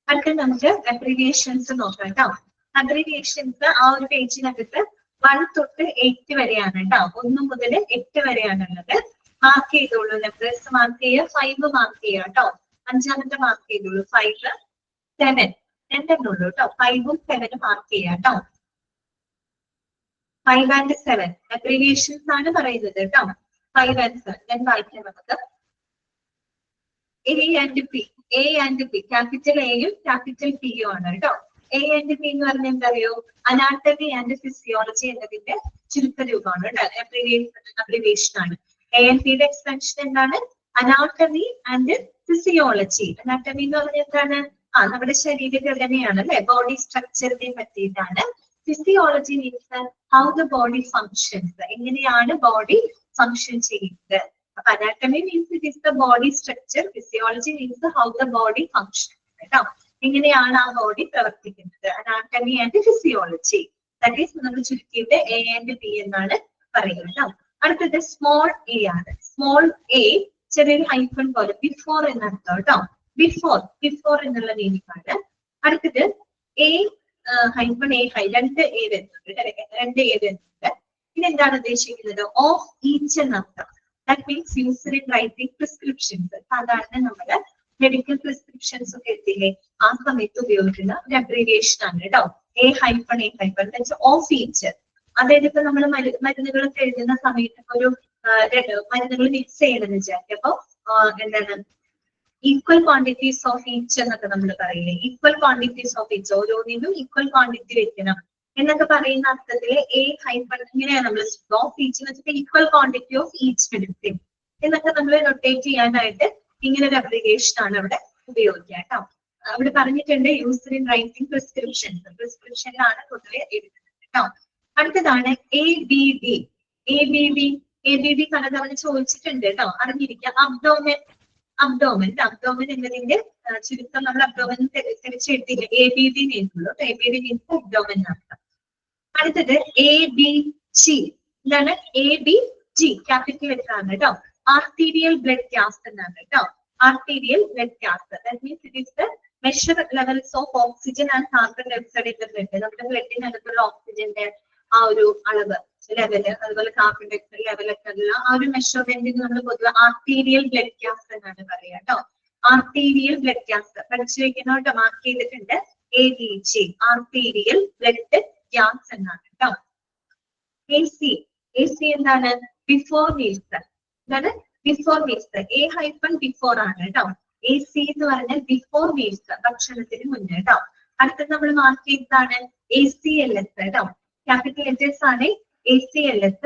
അടുത്ത നമുക്ക് അബ്രിവിയേഷൻസ് നോക്കാം കേട്ടോ. അബ്രിവിയേഷൻസ് ആ ഒരു പേജിനകത്ത് 1 തൊട്ട് 8 വരെയാണ് കേട്ടോ. 1 മുതൽ 8 വരെയാണുള്ളത്. മാർക്ക് ചെയ്തോളൂ, നമ്പേഴ്സ് മാർക്ക് ചെയ്യുക. 5 മാർക്ക് ചെയ്യുക കേട്ടോ. 5ാമത്തെ മാർക്ക് ചെയ്തോളൂ. 5, 7 രണ്ടെണ്ണേ ഉള്ളൂ കേട്ടോ. 5ഉം 7ഉം മാർക്ക് ചെയ്യുക കേട്ടോ. 5 and 7 അബ്രിവിയേഷൻസ് ആണ് പറയുന്നത് കേട്ടോ. 5 and 7 ഞാൻ വായിക്കാം നമുക്ക്. A and P ക്യാപിറ്റൽ എയും ക്യാപിറ്റൽ പിയും ആണ് കേട്ടോ. A and P എന്ന് പറഞ്ഞാൽ എന്താ അറിയോ? അനാട്ടമി ആൻഡ് ഫിസിയോളജി എന്നതിന്റെ ചുരുക്ക രൂപമാണ് കേട്ടോ. അബ്രിവിയേഷൻ ആണ്. ANPയുടെ എക്സ്പാൻഷൻ എന്താണ്? Anatomy and physiology. അനാട്ടമി എന്ന് പറഞ്ഞാൽ എന്താണ്? നമ്മുടെ ശരീരഘടനയാണ് അല്ലെ, ബോഡി സ്ട്രക്ചറിനെ പറ്റിയിട്ടാണ്. Physiology means how the body functions, എങ്ങനെയാണ് ബോഡി ഫങ്ഷൻ ചെയ്യുന്നത്. അപ്പൊ anatomy means it is the body structure, physiology means how the body function, കേട്ടോ, എങ്ങനെയാണ് ആ ബോഡി പ്രവർത്തിക്കുന്നത്. Anatomy and physiology, that is നമ്മൾ ചുരുക്കിയിട്ട് A&B എന്നാണ് പറയുന്നത്. അടുത്തത് സ്മോൾ എ ആണ്. സ്മോൾ എ ചെറിയൊരു ഹൈഫൺ പോലെ ബിഫോർ എന്നർത്ഥം കേട്ടോ. ബിഫോർ എന്നുള്ള മീനിങ് ആണ്. അടുത്തത് എ ഹൈഫൺ എ ഹൈ, രണ്ട് എ വരുന്നുണ്ട്. ഇതെന്താണ് ഉദ്ദേശിക്കുന്നത്? ഓഫ് ഈച്ച് എന്നർത്ഥം. That means used in writing prescriptions. സാധാരണ നമ്മള് മെഡിക്കൽ പ്രിസ്ക്രിപ്ഷൻസ് ഒക്കെ എത്തില്ലേ, ആ സമയത്ത് ഉപയോഗിക്കുന്ന ഒരു അബ്രീവിയേഷൻ ആണ് കേട്ടോ. A hyphen of each. അതായത് ഇപ്പൊ നമ്മൾ മരുന്നുകളൊക്കെ എഴുതുന്ന സമയത്ത് ഒരു മരുന്നുകൾ മിക്സ് ചെയ്യണമെന്ന് വിചാരിക്കും. അപ്പൊ എന്താണ് ഈക്വൽ ക്വാണ്ടിറ്റീസ് ഓഫ് ഈച്ച് എന്നൊക്കെ നമ്മൾ പറയില്ലേ. ഈക്വൽ ക്വാണ്ടിറ്റീസ് ഓഫ് ഈച്ച്, ഓരോന്നിനും ഈക്വൽ ക്വാണ്ടിറ്റി വെക്കണം എന്നൊക്കെ പറയുന്ന അർത്ഥത്തില് എ ഹൈഫൺ ഇങ്ങനെയാണ് നമ്മൾ ഓഫ് ഈച്ച് എന്ന് വെച്ചിട്ട് equal quantity of each medicine എന്നൊക്കെ നമ്മൾ നൊട്ടേറ്റ് ചെയ്യാനായിട്ട് ഇങ്ങനെ ഒരു അബ്രിഗേഷൻ ആണ് അവിടെ ഉപയോഗിക്കുക കേട്ടോ. അവിടെ പറഞ്ഞിട്ടുണ്ട് യൂസ്ഡ് ഇൻ റൈറ്റിംഗ് പ്രിസ്ക്രിപ്ഷൻസ്. പ്രിസ്ക്രിപ്ഷനിലാണ് പൊതുവെ എഴുതുന്നത് കേട്ടോ. അടുത്തതാണ് ABD. ABD പലതവണ ചോദിച്ചിട്ടുണ്ട് കേട്ടോ, അറിഞ്ഞിരിക്കുക. അബ്ഡോമൻ എന്നതിന്റെ ചുരുക്കം നമ്മൾ അബ്ഡോമൻ തിരിച്ചെടുത്തില്ല, ABD മീൻസുള്ളൂ. ABD മീൻസ് അബ്ഡോമൻ അർത്ഥം. അടുത്തത് ABG. എന്താണ്? ABG ക്യാപിറ്റൽ ലെറ്റർ ആണ് കേട്ടോ. ആർട്ടീരിയൽ ബ്ലഡ് ഗ്യാസ് എന്നാണ് കേട്ടോ. Arterial blood gas, that means it is the measure levels of oxygen and carbon dioxide in the blood. നമ്മുടെ ബ്ലഡിനകത്തുള്ള ഓക്സിജന്റെ ആ ഒരു അളവ് ലെവല്, അതുപോലെ കാർബൺ ഡയോക്സൈഡ് ലെവലൊക്കെ ഉള്ള ആ ഒരു മെഷർമെന്റിന് നമ്മൾ പൊതുവെ ആർട്ടീരിയൽ ബ്ലഡ് ഗ്യാസ് എന്നാണ് പറയുക കേട്ടോ. ആർട്ടീരിയൽ ബ്ലഡ് ഗ്യാസ് പഠിച്ചു വെക്കുന്നോട്ട് മാർക്ക് ചെയ്തിട്ടുണ്ട്. ABG ആർട്ടീരിയൽ ബ്ലഡ് ഗ്യാസ് എന്നാണ് കേട്ടോ. AC എന്താണ്? Before meals. എന്താണ്? Before meals. A hyphen before ആണ് കേട്ടോ. AC എന്ന് പറഞ്ഞാൽ ബിഫോർ മീൽസ്, ഭക്ഷണത്തിന് മുന്നേ കേട്ടോ. അടുത്തത് നമ്മൾ മാർക്ക് ചെയ്തതാണ് ACLS കേട്ടോ. ക്യാപിറ്റൽ ലെറ്റേഴ്സ് ആണ് ACLS.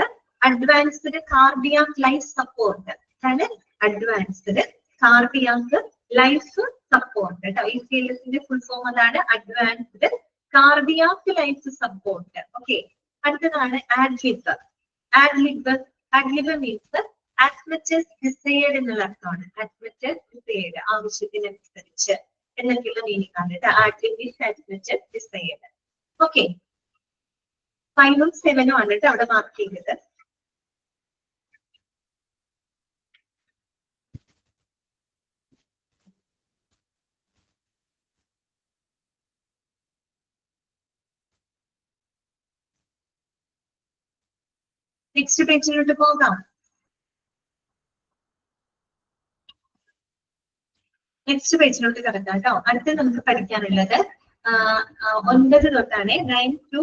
Advanced cardiac life support ആണ്. അഡ്വാൻസ്ഡ് കാർഡിയാക് ലൈഫ് സപ്പോർട്ട് കേട്ടോ. ACLSന്റെ ഫുൾ ഫോം അതാണ്, advanced cardiac life support. Okay. അടുത്തതാണ് ആഡ്ലിബ്. ആഡ്ലിബ് means as much as desired എന്നുള്ള അർത്ഥമാണ്. as much as desired, ആവശ്യത്തിനനുസരിച്ച് എന്നൊക്കെയുള്ള മീനിങ് ആണ് കേട്ടോ. Ad lib is as much as desired. Okay. 5ഉം 7ഉം ആണ് കേട്ടോ അവിടെ മാർക്ക് ചെയ്തത്. നെക്സ്റ്റ് പേജിലോട്ട് പോകാം. നെക്സ്റ്റ് പേജിലോട്ട് കിടക്കാം കേട്ടോ. അടുത്ത് നമുക്ക് പഠിക്കാനുള്ളത് 9 തൊട്ടാണ് 9 to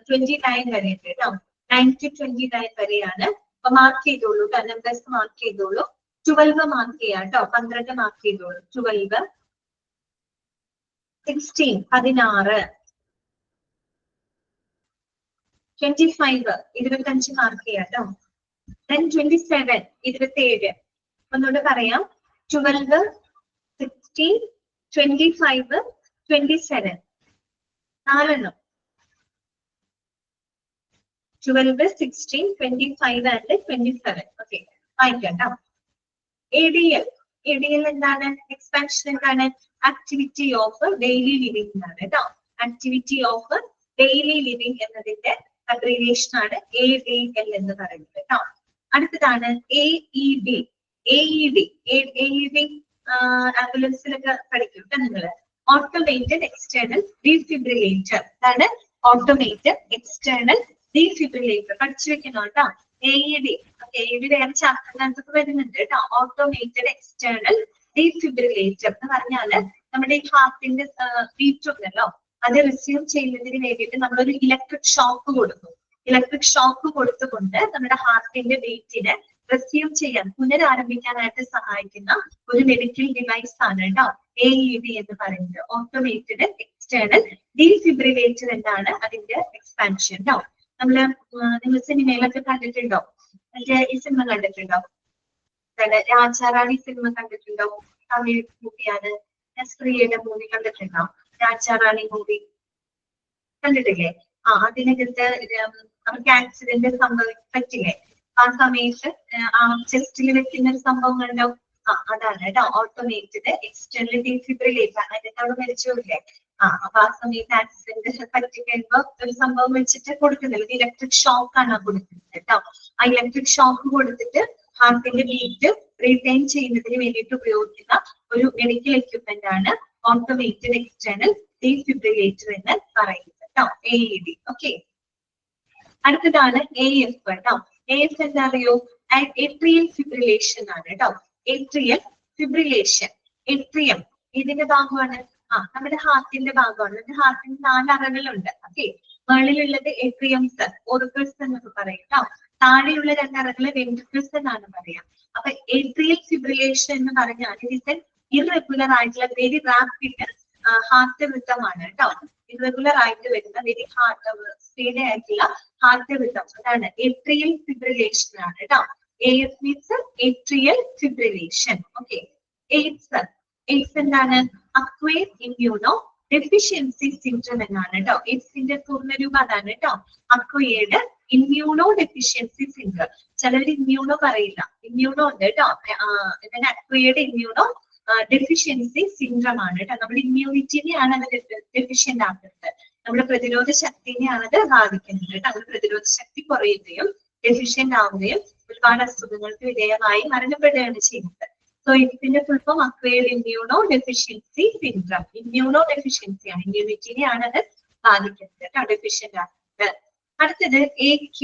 29 വരെ ഉണ്ട് കേട്ടോ. 9 to 29 വരെയാണ്. അപ്പൊ മാർക്ക് ചെയ്തോളൂ, നമ്പേഴ്സ് മാർക്ക് ചെയ്തോളൂ. 12 മാർക്ക് ചെയ്യാം കേട്ടോ. 12 മാർക്ക് ചെയ്തോളൂ. 12, 16 16, 25 25 മാർക്ക് ചെയ്യാം കേട്ടോ. then 27 27. ഒന്നുകൂടെ പറയാം. 12, 16, 25, 27. 4 12, 16, 25 and 27. ഓക്കെ, വായിക്കാം കേട്ടോ. ADL എന്താണ്? എക്സ്പാൻഷൻ എന്താണ്? ആക്ടിവിറ്റി ഓഫ് ഡെയിലി ലിവിംഗ് എന്നാണ് കേട്ടോ. ആക്ടിവിറ്റി ഓഫ് ഡെയിലി ലിവിംഗ് എന്നതിന്റെ അബ്രീവിയേഷൻ ആണ് ADL എന്ന് പറയുന്നത് കേട്ടോ. അടുത്തതാണ് AED. ആംബുലൻസിലൊക്കെ പഠിക്കും കേട്ടോ നിങ്ങള്. Automated external defibrillator. അതാണ് ഓട്ടോമേറ്റഡ് എക്സ്റ്റേണൽ ഡീഫിബ്രിലേറ്റർ. പഠിച്ചു വെക്കണം കേട്ടോ. AED വേറെ ചാപ്റ്ററിനകത്തൊക്കെ വരുന്നുണ്ട് കേട്ടോ. ഓട്ടോമേറ്റഡ് എക്സ്റ്റേണൽ ഡീഫിബ്രിലേറ്റർ എന്ന് പറഞ്ഞാല് നമ്മുടെ ഈ ഹാർട്ടിന്റെ ബീറ്റ് ഉണ്ടല്ലോ, അത് റിസീവ് ചെയ്യുന്നതിന് വേണ്ടിയിട്ട് നമ്മളൊരു ഇലക്ട്രിക് ഷോക്ക് കൊടുക്കും. ഇലക്ട്രിക് ഷോക്ക് കൊടുത്തുകൊണ്ട് നമ്മുടെ ഹാർട്ടിന്റെ ബീറ്റിനെ റിസീവ് ചെയ്യാൻ, പുനരാരംഭിക്കാനായിട്ട് സഹായിക്കുന്ന ഒരു മെഡിക്കൽ ഡിവൈസ് ആണ് കേട്ടോ AED എന്ന് പറയുന്നത്. ഓട്ടോമേറ്റഡ് എക്സ്റ്റേണൽ ഡീഫിബ്രിലേറ്റർ എന്നാണ് അതിന്റെ എക്സ്പാൻഷൻ കേട്ടോ. നിങ്ങൾ സിനിമയിലൊക്കെ കണ്ടിട്ടുണ്ടോ? ഈ സിനിമ കണ്ടിട്ടുണ്ടോ? രാജാറാണി സിനിമ കണ്ടിട്ടുണ്ടോ? തമിഴ് മൂവിയാണ്. സ്ത്രീയുടെ മൂവി കണ്ടിട്ടുണ്ടോ? രാജാറാണി മൂവി കണ്ടിട്ടില്ലേ? അതിനകത്ത് അവർക്ക് ആക്സിഡന്റ് പറ്റില്ലേ? ആ സമയത്ത് ആ ചെസ്റ്റിൽ വെക്കുന്ന ഒരു സംഭവം കണ്ടോ? അതാണ് കേട്ടോ ഓട്ടോമേറ്റഡ് എക്സ്റ്റേണൽ ഡീഫിബ്രിലേറ്റർ. അതിനകത്ത് അവിടെ മരിച്ചില്ലേ? അപ്പൊ ആ സമയത്ത് ആക്സിഡന്റ് പറ്റി കഴിയുമ്പോ ഒരു സംഭവം വെച്ചിട്ട് കൊടുക്കുന്നില്ല, ഇലക്ട്രിക് ഷോക്ക് ആണ് കൊടുക്കുന്നത് കേട്ടോ. ആ ഇലക്ട്രിക് ഷോക്ക് കൊടുത്തിട്ട് ഹാർട്ടിന്റെ ബീറ്റ് റീറ്റെയിൻ ചെയ്യുന്നതിന് വേണ്ടിയിട്ട് ഉപയോഗിക്കുന്ന ഒരു മെഡിക്കൽ എക്യുപ്മെന്റ് ആണ് ഓട്ടോമേറ്റഡ് എക്സ്റ്റേണൽ ഡീഫിബ്രിലേറ്റർ എന്ന് പറയുന്നത് കേട്ടോ, AED. ഓക്കെ, അടുത്തതാണ് AF കേട്ടോ. AF എന്താ അറിയോ? ഏട്രിയൽ ഫിബ്രിലേഷൻ ആണ് കേട്ടോ. Atrial fibrillation. ഏട്രിയം ഇതിന്റെ ഭാഗമാണ്, നമ്മുടെ ഹാർട്ടിന്റെ ഭാഗമാണ്. നമ്മുടെ ഹാർട്ടിന് 4 അറകളുണ്ട്. ഓക്കെ, മുകളിലുള്ളത് ഏട്രിയംസ്, ഓറിക്കിൾസ് എന്നൊക്കെ പറയും കേട്ടോ. താഴെയുള്ള 2 അറകളെ വെൻട്രിക്കിൾസ് എന്നാണ് പറയാം. അപ്പൊ ഏട്രിയൽ ഫിബ്രിലേഷൻ എന്ന് പറഞ്ഞാൽ ഇറ്റ് ഈസ് എൻ ഇറഗുലർ ആയിട്ടുള്ള വെരി റാപ്പിഡ് ഹാർട്ട് റിതമാണ് കേട്ടോ. ഇറഗുലർ ആയിട്ട് വരുന്ന വെരി സ്പീഡ് ആയിട്ടുള്ള ഹാർട്ട് റിതം, അതാണ് ഏട്രിയൽ ഫിബ്രിലേഷൻ ആണ് കേട്ടോ. AF means atrial fibrillation. Okay, AIDS എന്താണ്? അക്വയർഡ് ഇമ്മ്യൂണോ ഡെഫിഷ്യൻസി സിൻഡ്രോം എന്നാണ് കേട്ടോ. എയ്ഡ്സിന്റെ പൂർണ്ണരൂപം അതാണ് കേട്ടോ, അക്വയർഡ് ഇമ്മ്യൂണോ ഡെഫിഷ്യൻസി സിൻഡ്രോം. ചിലർ ഇമ്മ്യൂണോ പറയില്ല, ഇമ്മ്യൂണോ ഉണ്ട് കേട്ടോ. അക്വയർഡ് ഇമ്മ്യൂണോ ഡെഫിഷ്യൻസി സിൻഡ്രോം ആണ് കേട്ടോ. നമ്മുടെ ഇമ്മ്യൂണിറ്റിനെയാണ് അത് ഡെഫിഷ്യന്റ് ആക്കുന്നത്, നമ്മുടെ പ്രതിരോധ ശക്തിനെയാണ് അത് ബാധിക്കുന്നത് കേട്ടോ. നമ്മുടെ പ്രതിരോധ ശക്തി കുറയുകയും ഡെഫിഷ്യന്റ് ആവുകയും ഒരുപാട് അസുഖങ്ങൾക്ക് വിധേയമായി മരണപ്പെടുകയാണ് ചെയ്യുന്നത്. സോ ഇതിന്റെ full form acquired immuno deficiency syndrome. Immuno deficiency ആണ്, ഇമ്മ്യൂണിറ്റിനെയാണ് അത് ബാധിക്കുന്നത് കേട്ടോ, ഡെഫിഷ്യന്റ് ആക്കുന്നത്. അടുത്തത് AK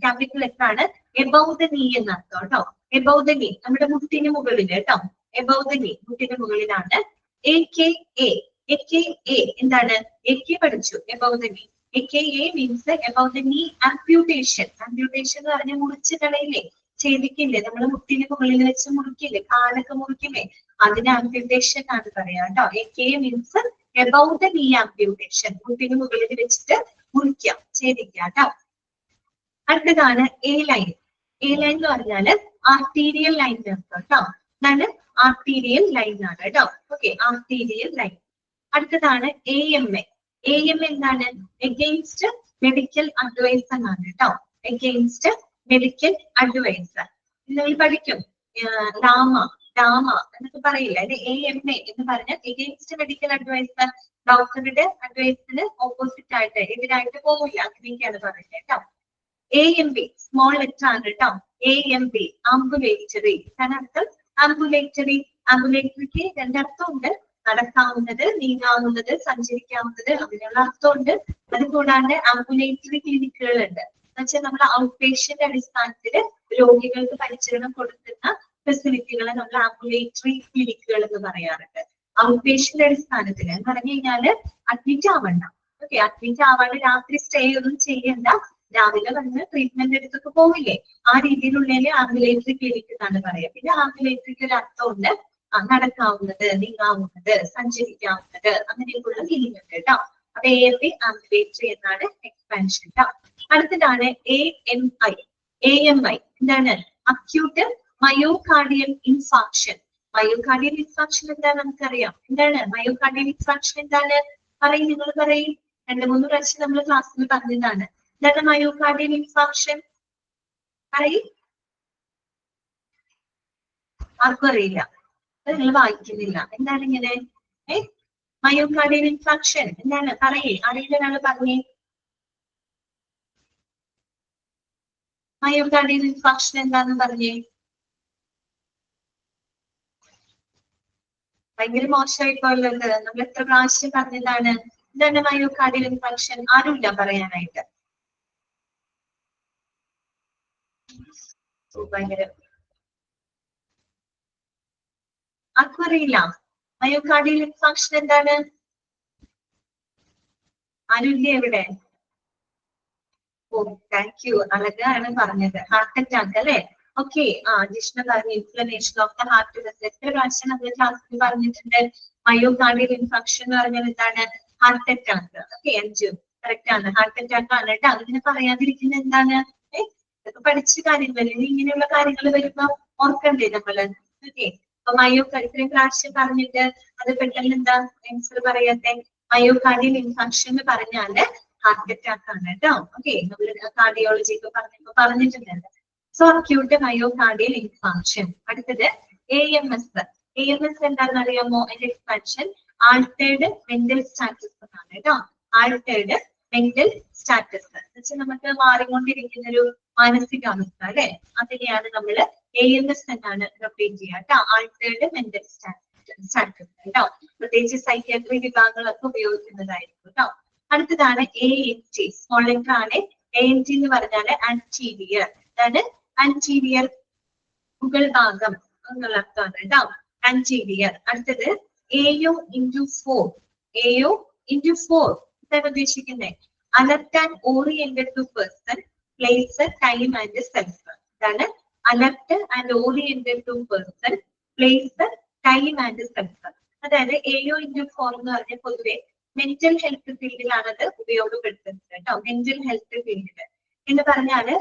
ക്യാപിറ്റൽ ലെറ്റർ ആണ്. എബവ് ദ നീ എന്നർത്ഥം കേട്ടോ. എബവ് ദ നീ നമ്മുടെ മുട്ടിന് മുകളിൽ കേട്ടോ. എബവ് ദ നീ മുട്ടിന് മുകളിലാണ്. AKA എന്താണ്? AK പഠിച്ചു. എബവ് ദ നീ. AKA മീൻസ് എബവ് ദ നീ ആംപ്യൂട്ടേഷൻ. ആംപ്യൂട്ടേഷൻ എന്ന് പറഞ്ഞാൽ മുറിച്ച് കളയില്ലേ, ചെയ്തിക്കില്ലേ, നമ്മൾ മുട്ടിന് മുകളിൽ വെച്ച് മുറിക്കില്ലേ, കാലൊക്കെ മുറിക്കില്ലേ, അതിന് ആംപ്യൂട്ടേഷൻ ആണ് പറയാ കേട്ടോ. AKA മീൻസ് എബവ് ദ നീ ആംപ്യൂട്ടേഷൻ, മുട്ടിന് മുകളിൽ വെച്ചിട്ട് മുറിക്കാം, ചെയ്തിക്കാം കേട്ടോ. അടുത്തതാണ് A ലൈൻ. A ലൈൻ എന്ന് പറഞ്ഞാല് ആർട്ടീരിയൽ ലൈൻ കേട്ടോ. എന്താണ്? ആർട്ടീരിയൽ ലൈൻ ആണ് കേട്ടോ. Okay, arterial line. അടുത്തതാണ് AMA. AMA എന്താണ്? എഗെയിൻസ്റ്റ് മെഡിക്കൽ അഡ്വൈസ് എന്നാണ് കേട്ടോ. Against medical advice. നിങ്ങൾ പഠിക്കും ഡാമ എന്നൊക്കെ പറയില്ല. അത് AMA എന്ന് പറഞ്ഞാൽ എഗെയിൻസ്റ്റ് മെഡിക്കൽ അഡ്വൈസ്. ഡോക്ടറുടെ അഡ്വൈസിന് ഓപ്പോസിറ്റ് ആയിട്ട് എതിരായിട്ട് പോകില്ല, അങ്ങനെയൊക്കെയാണ് പറയുന്നത് കേട്ടോ. AMB സ്മോൾ ലെറ്റർ ആണ് കേട്ടോ. AMB ambulatory. അർത്ഥം ആംബുലേറ്ററി. ആംബുലേറ്ററിക്ക് 2 അർത്ഥമുണ്ട്, നടക്കാവുന്നത്, നീങ്ങാവുന്നത്, സഞ്ചരിക്കാവുന്നത്, അതിനുള്ള അർത്ഥമുണ്ട്. അതുകൂടാണ്ട് ആംബുലേറ്ററി ക്ലിനിക്കുകൾ ഉണ്ട്. എന്നുവെച്ചാൽ നമ്മൾ ഔട്ട് പേഷ്യന്റ് അടിസ്ഥാനത്തിൽ രോഗികൾക്ക് പരിചരണം കൊടുക്കുന്ന ഫെസിലിറ്റികളെ നമ്മൾ ആംബുലേറ്ററി ക്ലിനിക്കുകൾ എന്ന് പറയാറുണ്ട്. ഔട്ട് പേഷ്യന്റ് അടിസ്ഥാനത്തിൽ എന്ന് പറഞ്ഞു കഴിഞ്ഞാല് അഡ്മിറ്റ് ആവണ്ട. ഓക്കെ, അഡ്മിറ്റ് ആവാണ്ട് രാത്രി സ്റ്റേ ഒന്നും ചെയ്യണ്ട, രാവിലെ വന്ന് ട്രീറ്റ്മെന്റ് എടുത്തൊക്കെ പോവില്ലേ, ആ രീതിയിലുള്ളതിനെ ആംബുലേറ്ററി ക്ലിനിക് എന്നാണ് പറയാം. പിന്നെ ആംബുലേറ്ററിക്ക് ഒരു അർത്ഥമുണ്ട്, നടക്കാവുന്നത്, നീങ്ങാവുന്നത്, സഞ്ചരിക്കാവുന്നത്, അങ്ങനെയൊക്കെയുള്ള മീനിങ് ഉണ്ട് കേട്ടോ. അപ്പൊ AMB ആംബുലേറ്ററി എന്നാണ് എക്സ്പാൻഷൻ കേട്ടോ. അടുത്തതാണ് AMI. AMI എന്താണ്? Acute myocardial infarction. Myocardial infarction എന്താണ് നമുക്കറിയാം. എന്താണ് മയോകാർഡിയൽ ഇൻഫാക്ഷൻ? എന്താണ് പറയും, നിങ്ങൾ പറയും. 2-3 പ്രാവശ്യം നമ്മൾ ക്ലാസ്സിൽ പറഞ്ഞതാണ്. എന്താണ് മയോകാർഡിയൽ ഇൻഫാക്ഷൻ? പറയും. ആർക്കും അറിയില്ല, നിങ്ങൾ വായിക്കുന്നില്ല. എന്താണ് ഇങ്ങനെ? മയോകാർഡിയൽ ഇൻഫാക്ഷൻ എന്താണ്? പറയേ, അറിയില്ല ഒരാൾ പറഞ്ഞേ. മയോകാർഡിയൽ ഇൻഫാക്ഷൻ എന്താന്ന് പറഞ്ഞേ. ഭയങ്കര മോശമായിപ്പോയുള്ളത്. നമ്മൾ എത്ര പ്രാവശ്യം പറഞ്ഞതാണ്. എന്താണ് മയോകാർഡിയൽ ഇൻഫാക്ഷൻ? ആരുമില്ല പറയാനായിട്ട്. ഭയങ്കര ആർക്കും അറിയില്ല. മയോകാർഡിയൽ ഇൻഫാക്ഷൻ എന്താണ്? ആരുമില്ലേ ഇവിടെ? ഓ, താങ്ക് യു. അഴകാണ് പറഞ്ഞത്. ഹാർട്ട് അറ്റാക്ക് അല്ലെ? ഓക്കെ, ജിഷ്ണ പറഞ്ഞു inflammation of the heart vessel. എത്ര പ്രാവശ്യം നമ്മൾ ക്ലാസ്സിൽ പറഞ്ഞിട്ടുണ്ട്. മയോകാർഡിയൽ ഇൻഫെക്ഷൻ എന്ന് പറഞ്ഞാൽ എന്താണ്? Heart attack. ഓക്കെ, അഞ്ചു കറക്റ്റ് ആണ്. ഹാർട്ട് അറ്റാക്ക് ആണ് കേട്ടോ. അതിനെ പറയാതിരിക്കുന്നത് എന്താണ്? ഇതൊക്കെ പഠിച്ച കാര്യങ്ങളല്ലേ. ഇങ്ങനെയുള്ള കാര്യങ്ങൾ വരുമ്പോ ഓർക്കണ്ടേ നമ്മള്? ഓക്കെ, അപ്പൊ ഇത്രയും പ്രാവശ്യം പറഞ്ഞിട്ട് അത് പെട്ടെന്ന് എന്താ ആൻസർ പറയാത്തെ? മയോകാർഡിയൽ ഇൻഫാക്ഷൻ എന്ന് പറഞ്ഞാല് ഹാർട്ട് അറ്റാക്ക് ആണ് കേട്ടോ. ഓക്കെ, നമ്മൾ കാർഡിയോളജി ഒക്കെ പറഞ്ഞിട്ടുണ്ട്. So acute myocardial infarction. അടുത്തത് AMS. AMS എന്താണെന്ന് അറിയാമോ? അതിന്റെ എക്സ്പാൻഷൻ ആൾട്ടേർഡ് മെന്റൽ സ്റ്റാറ്റസ് എന്നാണ് കേട്ടോ. ആൾട്ടേർഡ് മെന്റൽ സ്റ്റാറ്റസ് എന്ന് വെച്ചാൽ നമുക്ക് മാറിക്കൊണ്ടിരിക്കുന്ന ഒരു മാനസികാവസ്ഥ അല്ലെ, അതിനെയാണ് നമ്മൾ AMS എന്നാണ് റിപ്പീറ്റ് ചെയ്യുക കേട്ടോ. ആൾട്ടേർഡ് മെന്റൽ സ്റ്റാറ്റസ് കേട്ടോ. പ്രത്യേകിച്ച് സൈക്യാട്രി വിഭാഗങ്ങളൊക്കെ ഉപയോഗിക്കുന്നതായിരിക്കും കേട്ടോ. അടുത്തതാണ് ANT. സ്മോൾ ലെറ്റർ ആണ്. ANT എന്ന് പറഞ്ഞാൽ ആന്റീരിയർ. അതാണ് ആന്റീരിയർ, മുകൾ ഭാഗം എന്നുള്ള അർത്ഥമാണ് കേട്ടോ. ആന്റീരിയർ. അടുത്തത് AO×4. AO×4 എന്താണ് ഉദ്ദേശിക്കുന്നത്? Alert and oriented to person, place, time and self. ഇതാണ് alert and oriented to person, place, time and self. അതായത് AO×4 എന്ന് പറഞ്ഞാൽ പൊതുവെ മെന്റൽ ഹെൽത്ത് ഫീൽഡിലാണ് അത് ഉപയോഗപ്പെടുത്തുന്നത് കേട്ടോ. മെന്റൽ ഹെൽത്ത് ഫീൽഡിൽ എന്ന് പറഞ്ഞാല്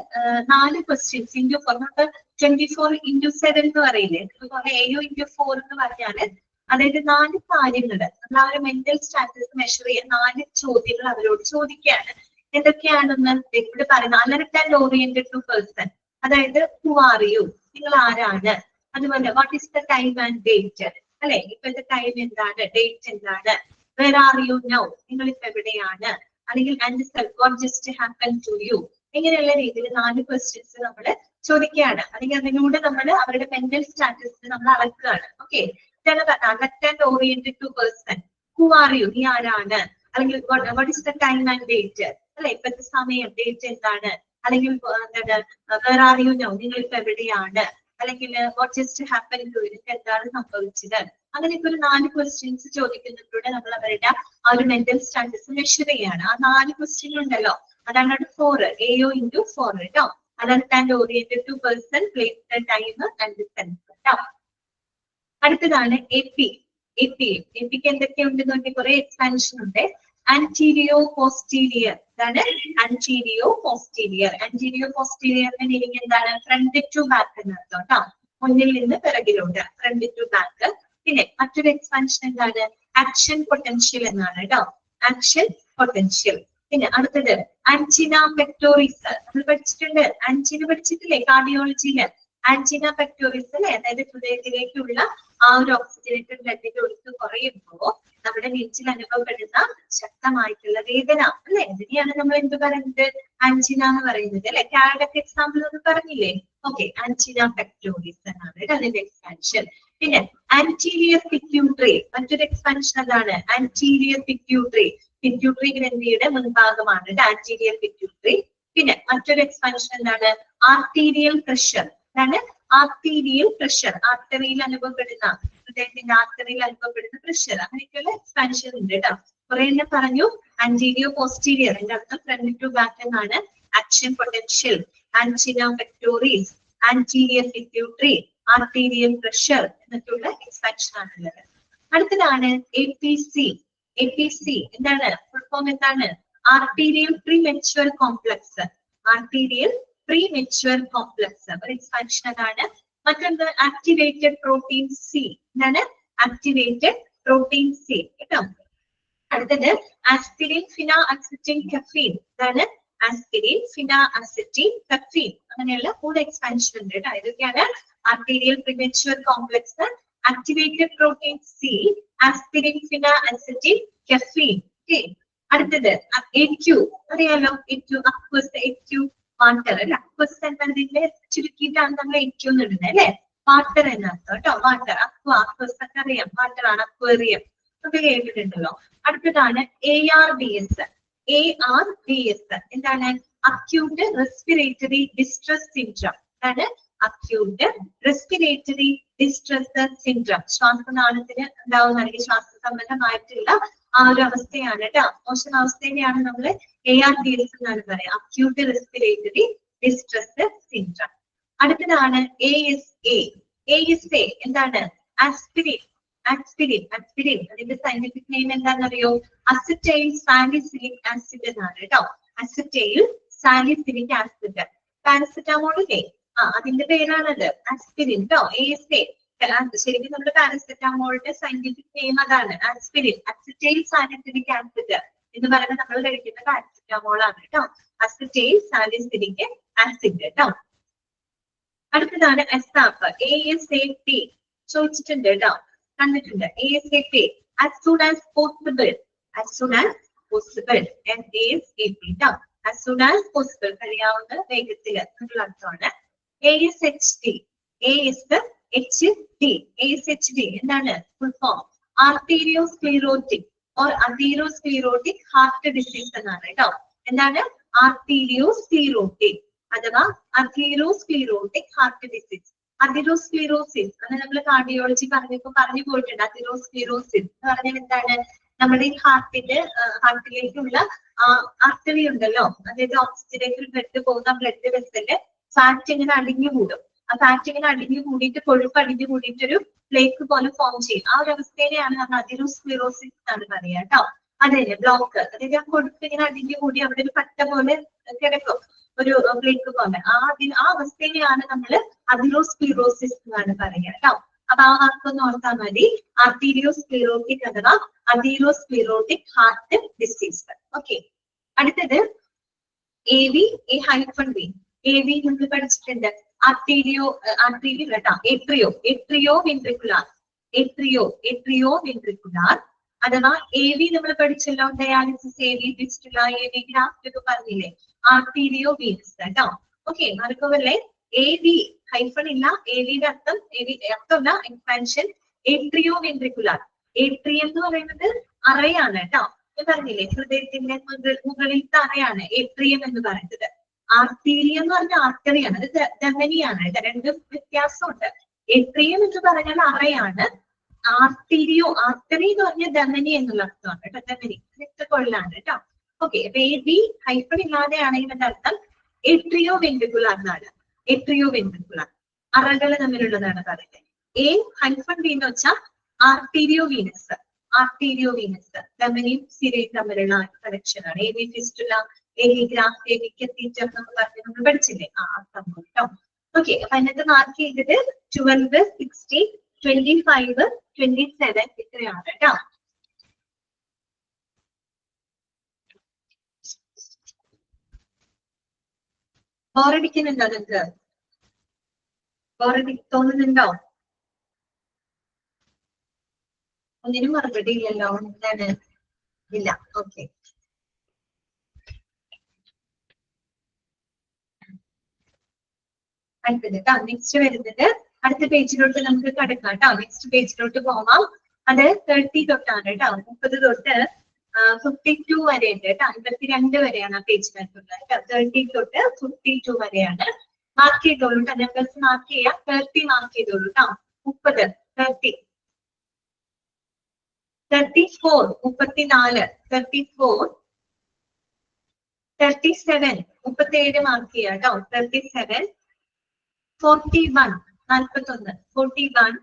4 ക്വസ്റ്റ്യൻസ് × 4 24×7 എന്ന് പറയില്ലേ, അതുപോലെ AO×4 എന്ന് പറഞ്ഞാല് അതായത് 4 കാര്യങ്ങൾ നമ്മൾ ആ ഒരു മെന്റൽ സ്റ്റാറ്റസ് മെഷർ ചെയ്യാൻ 4 ചോദ്യങ്ങൾ അവരോട് ചോദിക്കുകയാണ്. എന്തൊക്കെയാണെന്ന് ഇവിടെ പറയുന്നത്? Alert and oriented to person, അതായത് ഹു ആർ യു, നിങ്ങൾ ആരാണ്. അതുപോലെ what is the time and date, അല്ലെ ഇപ്പോഴത്തെ ടൈം എന്താണ്, ഡേറ്റ് എന്താണ്. വേർ ആർ യു നൗ, നിങ്ങൾ ഇപ്പൊ എവിടെയാണ്. അല്ലെങ്കിൽ and self, what just happen to you. ഇങ്ങനെയുള്ള രീതിയിൽ 4 ക്വസ്റ്റ്യൻസ് നമ്മൾ ചോദിക്കുകയാണ്. അല്ലെങ്കിൽ അതിലൂടെ നമ്മൾ അവരുടെ മെന്റൽ സ്റ്റാറ്റസ് നമ്മൾ അളക്കുകയാണ്. Okay, alert and oriented to person, who are you, നീ ആരാണ്. അല്ലെങ്കിൽ what is the time and date, അല്ലെ ഇപ്പോഴത്തെ സമയം, ഡേറ്റ് എന്താണ്. അല്ലെങ്കിൽ വേർ ആർ യു നൗ, നിങ്ങൾ ഇപ്പൊ എവിടെയാണ്. അല്ലെങ്കിൽ what just happen to you, നിങ്ങൾക്ക് എന്താണ് സംഭവിച്ചത്. അങ്ങനെയൊക്കെ ഒരു 4 ക്വസ്റ്റ്യൻസ് ചോദിക്കുന്നതിലൂടെ നമ്മൾ അവരുടെ ആ ഒരു മെന്റൽ സ്റ്റാറ്റസ് മെഷർ ചെയ്യാണ്. ആ 4 ക്വസ്റ്റ്യൻ ഉണ്ടല്ലോ, അതാണ് 4, AO×4 കേട്ടോ. Alert and oriented to person, place, time and self കേട്ടോ. അടുത്തതാണ് AP. APക്ക് എന്തൊക്കെയുണ്ടെന്ന് നോക്കി കുറെ എക്സ്പാൻഷൻ ഉണ്ട്. Antero posterior. ഇതാണ് ആന്റീരിയോ പോസ്റ്റീരിയർ. ആന്റീരിയോ പോസ്റ്റീരിയറിന്റെ മീനിങ് എന്താണ്? ഫ്രണ്ട് ടു ബാക്ക് എന്നർത്ഥം കേട്ടോ. മുന്നിൽ നിന്ന് പിറകിലോട്ട്, ഫ്രണ്ട് ടു ബാക്ക്. പിന്നെ മറ്റൊരു എക്സ്പാൻഷൻ എന്താണ്? ആക്ഷൻ പൊട്ടൻഷ്യൽ എന്നാണ് കേട്ടോ. Action potential. പിന്നെ അടുത്തത് ആന്റിന പെക്ടോറിസ്. നമ്മൾ പഠിച്ചിട്ടുണ്ട്, ആന്റിന പഠിച്ചിട്ടില്ലേ കാർഡിയോളജിയില്? ആന്റിന പെക്ടോറിസ് അല്ലെ, അതായത് ഹൃദയത്തിലേക്കുള്ള ആ ഒരു ഓക്സിജനേറ്റഡ് ബ്ലഡിന്റെ ഒഴുക്ക് കുറയുമ്പോൾ നമ്മുടെ നെഞ്ചിൽ അനുഭവപ്പെടുന്ന ശക്തമായിട്ടുള്ള വേദന അല്ലെ, ഇതിനെയാണ് നമ്മൾ എന്ത് പറയുന്നത്? ആന്റിന എന്ന് പറയുന്നത് അല്ലെ. കാർഡിയക് എക്സാമ്പിൾ ഒന്ന് പറഞ്ഞില്ലേ? ഓക്കെ, ആന്റിന പെക്ടോറിസ് എന്നാണ് അതിന്റെ എക്സ്പാൻഷൻ. പിന്നെ ആന്റീരിയർ പിറ്റ്യൂട്ടറി, മറ്റൊരു എക്സ്പാൻഷൻ അതാണ് ആന്റീരിയർ പിറ്റ്യൂട്ടറി. പിറ്റ്യൂട്ടറി ഗ്രന്ഥിയുടെ മുൻഭാഗമാണ് ആന്റീരിയർ പിറ്റ്യൂട്ടറി. പിന്നെ മറ്റൊരു എക്സ്പാൻഷൻ എന്താണ്? Arterial pressure. അതാണ് ആർട്ടീരിയൽ പ്രഷർ. ആർട്ടറിയിൽ അനുഭവപ്പെടുന്ന, ഹൃദയത്തിന്റെ ആർട്ടറിയിൽ അനുഭവപ്പെടുന്ന പ്രഷർ. അങ്ങനെയൊക്കെയുള്ള എക്സ്പാൻഷൻ ഉണ്ട് കേട്ടോ. കുറെ എണ്ണം പറഞ്ഞു. ആന്റീരിയോ പോസ്റ്റീരിയർ, എന്റെ അർത്ഥം ഫ്രണ്ട് ടു ബാക്ക് എന്നാണ്. Action potential, angina pectoris, anterior pituitary, arterial pressure എന്നൊക്കെയുള്ള എക്സ്പാൻഷൻ ആണുള്ളത്. അടുത്തതാണ് APC. APC എന്താണ്? ഫുൾ ഫോം എന്താണ്? Arterial premature complex. Arterial premature complex ഒരു എക്സ്പാൻഷൻ ആണ്. മറ്റൊന്ന് ആക്ടിവേറ്റഡ് പ്രോട്ടീൻ C. എന്താണ്? ആക്ടിവേറ്റഡ് പ്രോട്ടീൻ C കേട്ടോ. അടുത്തത് ആസ്പിരിൻ, ഫിന അസിറ്റിൻ, കഫീൻ. ഇതാണ് ആസ്പിരിൻ, ഫിന അസിറ്റിൻ, കഫീൻ. അങ്ങനെയുള്ള 3 എക്സ്പാൻഷൻ ഉണ്ട് കേട്ടോ. ഇതൊക്കെയാണ് arterial premature complex, activated protein C, aspirin, phenacetin, caffeine. അടുത്തത് AQ. അറിയാലോ, AQ അക്വസ്, AQ വാട്ടർ അല്ലെ. അക്വസ് എന്നതിന്റെ ചുരുക്കിയിട്ടാണ് നമ്മൾ AQ എന്ന് ഇടുന്നത് അല്ലെ. വാട്ടർ എന്നർത്ഥം കേട്ടോ. വാട്ടർ, അക്വ, അക്വസ് ഒക്കെ അറിയാം. വാട്ടർ ആണ്, അക്വേറിയം ഒക്കെ കേട്ടിട്ടുണ്ടല്ലോ. അടുത്തതാണ് ARDS. ARDS എന്താണ്? Acute respiratory distress syndrome. അതാണ് അക്യൂട്ട് റെസ്പിറേറ്ററി ഡിസ്ട്രസ് സിൻഡ്രം. ശ്വാസനാളത്തിന് ഉണ്ടാവുന്ന അല്ലെങ്കിൽ ശ്വാസ സംബന്ധമായിട്ടുള്ള ആ ഒരു അവസ്ഥയാണ് കേട്ടോ. മോശം അവസ്ഥയെയാണ് നമ്മൾ ARDS എന്നാണ് പറയാം. Acute respiratory distress syndrome. അടുത്തതാണ് ASA. ASA എന്താണ്? ആസ്പിരിൻ. ആസ്പിരിൻ, ആസ്പിരിൻ അതിന്റെ സയന്റിഫിക് നെയിം എന്താണെന്നറിയോ? അസറ്റൈൽ സാലിസിലിക് ആസിഡ് എന്നാണ് കേട്ടോ. Acetyl salicylic acid. പാരസെറ്റാമോൾ അല്ലേ, അതിന്റെ പേരാണത് ആസ്പിരിൻ ട്ടോ. ASA ശരിക്കും നമ്മുടെ പാരസെറ്റാമോളിന്റെ സയന്റിഫിക് നെയിം അതാണ്, ആസ്പിരിൻ, അസിറ്റൈൽ സാലിസിലിക് ആസിഡ് എന്ന് പറയുന്നത് നമ്മൾ കഴിക്കുന്ന പാരസെറ്റാമോൾ ആണ് കേട്ടോ. അസിറ്റൈൽ സാലിസിലിക് ആസിഡ് കേട്ടോ. അടുത്തതാണ് ASAP, ASAP ചോദിച്ചിട്ടുണ്ട് കേട്ടോ, കണ്ടിട്ടുണ്ട്. ASAP as soon as possible, as soon as possible, ASAP ട്ടോ. as soon as possible കഴിയാവുന്ന വേഗത്തിൽ എന്നുള്ള അർത്ഥമാണ്. ASHD, ASHD എന്താണ് full form? Arteriosclerotic or atherosclerotic heart disease എന്നാണ് കേട്ടോ. എന്താണ്? ആർട്ടീരിയോസ്ക്ലീറോട്ടിക് അഥവാ അതീറോസ്ക്ലീറോട്ടിക് ഹാർട്ട് ഡിസീസ്. അതിറോസ്ക്ലീറോസിസ് അത് നമ്മൾ കാർഡിയോളജി പറഞ്ഞു പോയിട്ടുണ്ട്. അതിറോസ്ക്ലീറോസിസ് എന്ന് പറഞ്ഞാൽ എന്താണ്? നമ്മുടെ ഈ ഹാർട്ടിലേക്കുള്ള ആർട്ടറി ഉണ്ടല്ലോ, അതായത് ഓക്സിജനിലേക്ക് ബ്ലഡ് പോകുന്ന ബ്ലഡ് വെസല് ഫാറ്റ് ഇങ്ങനെ അടിഞ്ഞുകൂടും. ആ ഫാറ്റ് ഇങ്ങനെ അടിഞ്ഞു കൂടിയിട്ട് കൊഴുപ്പ് അടിഞ്ഞു കൂടിയിട്ട് ഒരു പ്ലേക്ക് പോലെ ഫോം ചെയ്യും. ആ ഒരു അവസ്ഥയിലെയാണ് നമ്മൾ അതിറോസ്ക്ലീറോസിസ് എന്നാണ് പറയുക കേട്ടോ. അതെ, ബ്ലോക്ക്, അതായത് ആ കൊഴുപ്പ് ഇങ്ങനെ അടിഞ്ഞു കൂടി അവിടെ ഒരു പട്ട പോലെ കിടക്കും, ഒരു പ്ലേക്ക് പോലെ. ആ അവസ്ഥയിലെയാണ് നമ്മൾ അതിറോസ്ക്ലീറോസിസ് എന്നാണ് പറയുക കേട്ടോ. അപ്പൊ ആ വാക്കൊന്ന് ഓർത്താൽ മതി, ആർട്ടീരിയോസ്ക്ലീറോട്ടിക് അഥവാ അതീറോസ്ക്ലീറോട്ടിക് ഹാർട്ട് ഡിസീസ്. ഓക്കെ, അടുത്തത് AV, A-V. AV നമ്മൾ പഠിച്ചിട്ടുണ്ട്. ആർട്ടീരിയോ കേട്ടോ, ഏട്രിയോ വെൻട്രിക്കുലാർ അഥവാ AV നമ്മൾ പഠിച്ചല്ലോ, dialysis AV, fistula AV, graft ഒക്കെ പറഞ്ഞില്ലേ, ആർട്ടീരിയോ വീനസ് കേട്ടോ. ഓക്കെ, മറക്കല്ലേ? AV ഹൈഫൺ ഇല്ല, AVയുടെ അർത്ഥമല്ല എക്സ്പാൻഷൻ. ഏട്രിയോ വെൻട്രിക്കുലാർ, ഏട്രിയം എന്ന് പറയുന്നത് അറയാണ് കേട്ടോ. ഞാൻ പറഞ്ഞില്ലേ, ഹൃദയത്തിന്റെ മുകളിലത്തെ അറയാണ് ഏട്രിയം എന്ന് പറയുന്നത്. ആർട്ടീരിയം എന്ന് പറഞ്ഞ ആർട്ടറിയാണ്, അത് ധമനിയാണ് കേട്ടോ. രണ്ടും വ്യത്യാസമുണ്ട്. ഏട്രിയം എന്ന് പറഞ്ഞാൽ അറയാണ്, ആർട്ടറി എന്ന് പറഞ്ഞ ധമനി എന്നുള്ള അർത്ഥമാണ് കേട്ടോ. ധമനി രക്തക്കൊഴലാണ് കേട്ടോ. ഓക്കെ, അപ്പൊ AV ഹൈഫൺ ഇല്ലാതെ ആണെങ്കിൽ അതിന്റെ അർത്ഥം ഏട്രിയോ വെൻട്രിക്കുലാർ എന്നാണ്. ഏട്രിയോ വെൻട്രിക്കുലാർ അറകൾ തമ്മിലുള്ളതാണ് പറയുന്നത്. A-V എന്ന് വെച്ചാൽ ആർട്ടീരിയോ വീനസ്, ധമനിയും സിരയും തമ്മിലുള്ള കണക്ഷൻ ആണ്. AV fistula, AV graft, AV catheter നമ്മൾ പഠിച്ചില്ലേ, അർത്ഥം കേട്ടോ. ഓക്കെ, അപ്പൊ അതിനകത്ത് മാർക്ക് ചെയ്തത് 12, 16, 25, 27 ഇത്രയാണ് കേട്ടോ. ബോറടിക്കുന്നുണ്ടോ നിങ്ങൾക്ക്? തോന്നുന്നുണ്ടോ? ഒന്നിനും മറുപടി ഇല്ലല്ലോ, എന്താണ്? ഇല്ല. ഓക്കെ, അടുത്തത് കേട്ടോ. നെക്സ്റ്റ് വരുന്നത് അടുത്ത പേജിലോട്ട് നമുക്ക് കടക്കാം കേട്ടോ. നെക്സ്റ്റ് പേജിലോട്ട് പോവാം. അത് 30 തൊട്ടാണ് കേട്ടോ. 30 തൊട്ട് 52 വരെ ഉണ്ട് കേട്ടോ. 52 വരെയാണ് ആ പേജിനകത്തുള്ളത് കേട്ടോ. 30 തൊട്ട് 52 വരെയാണ്. മാർക്ക് ചെയ്തോളൂ കേട്ടോ. നമ്പേഴ്സ് മാർക്ക് ചെയ്യാം. 30 മാർക്ക് ചെയ്തോളൂ കേട്ടോ. 30, 30, 34, 34, 34, 37, 37 മാർക്ക് ചെയ്യാം കേട്ടോ. 37, 41, 41, 41,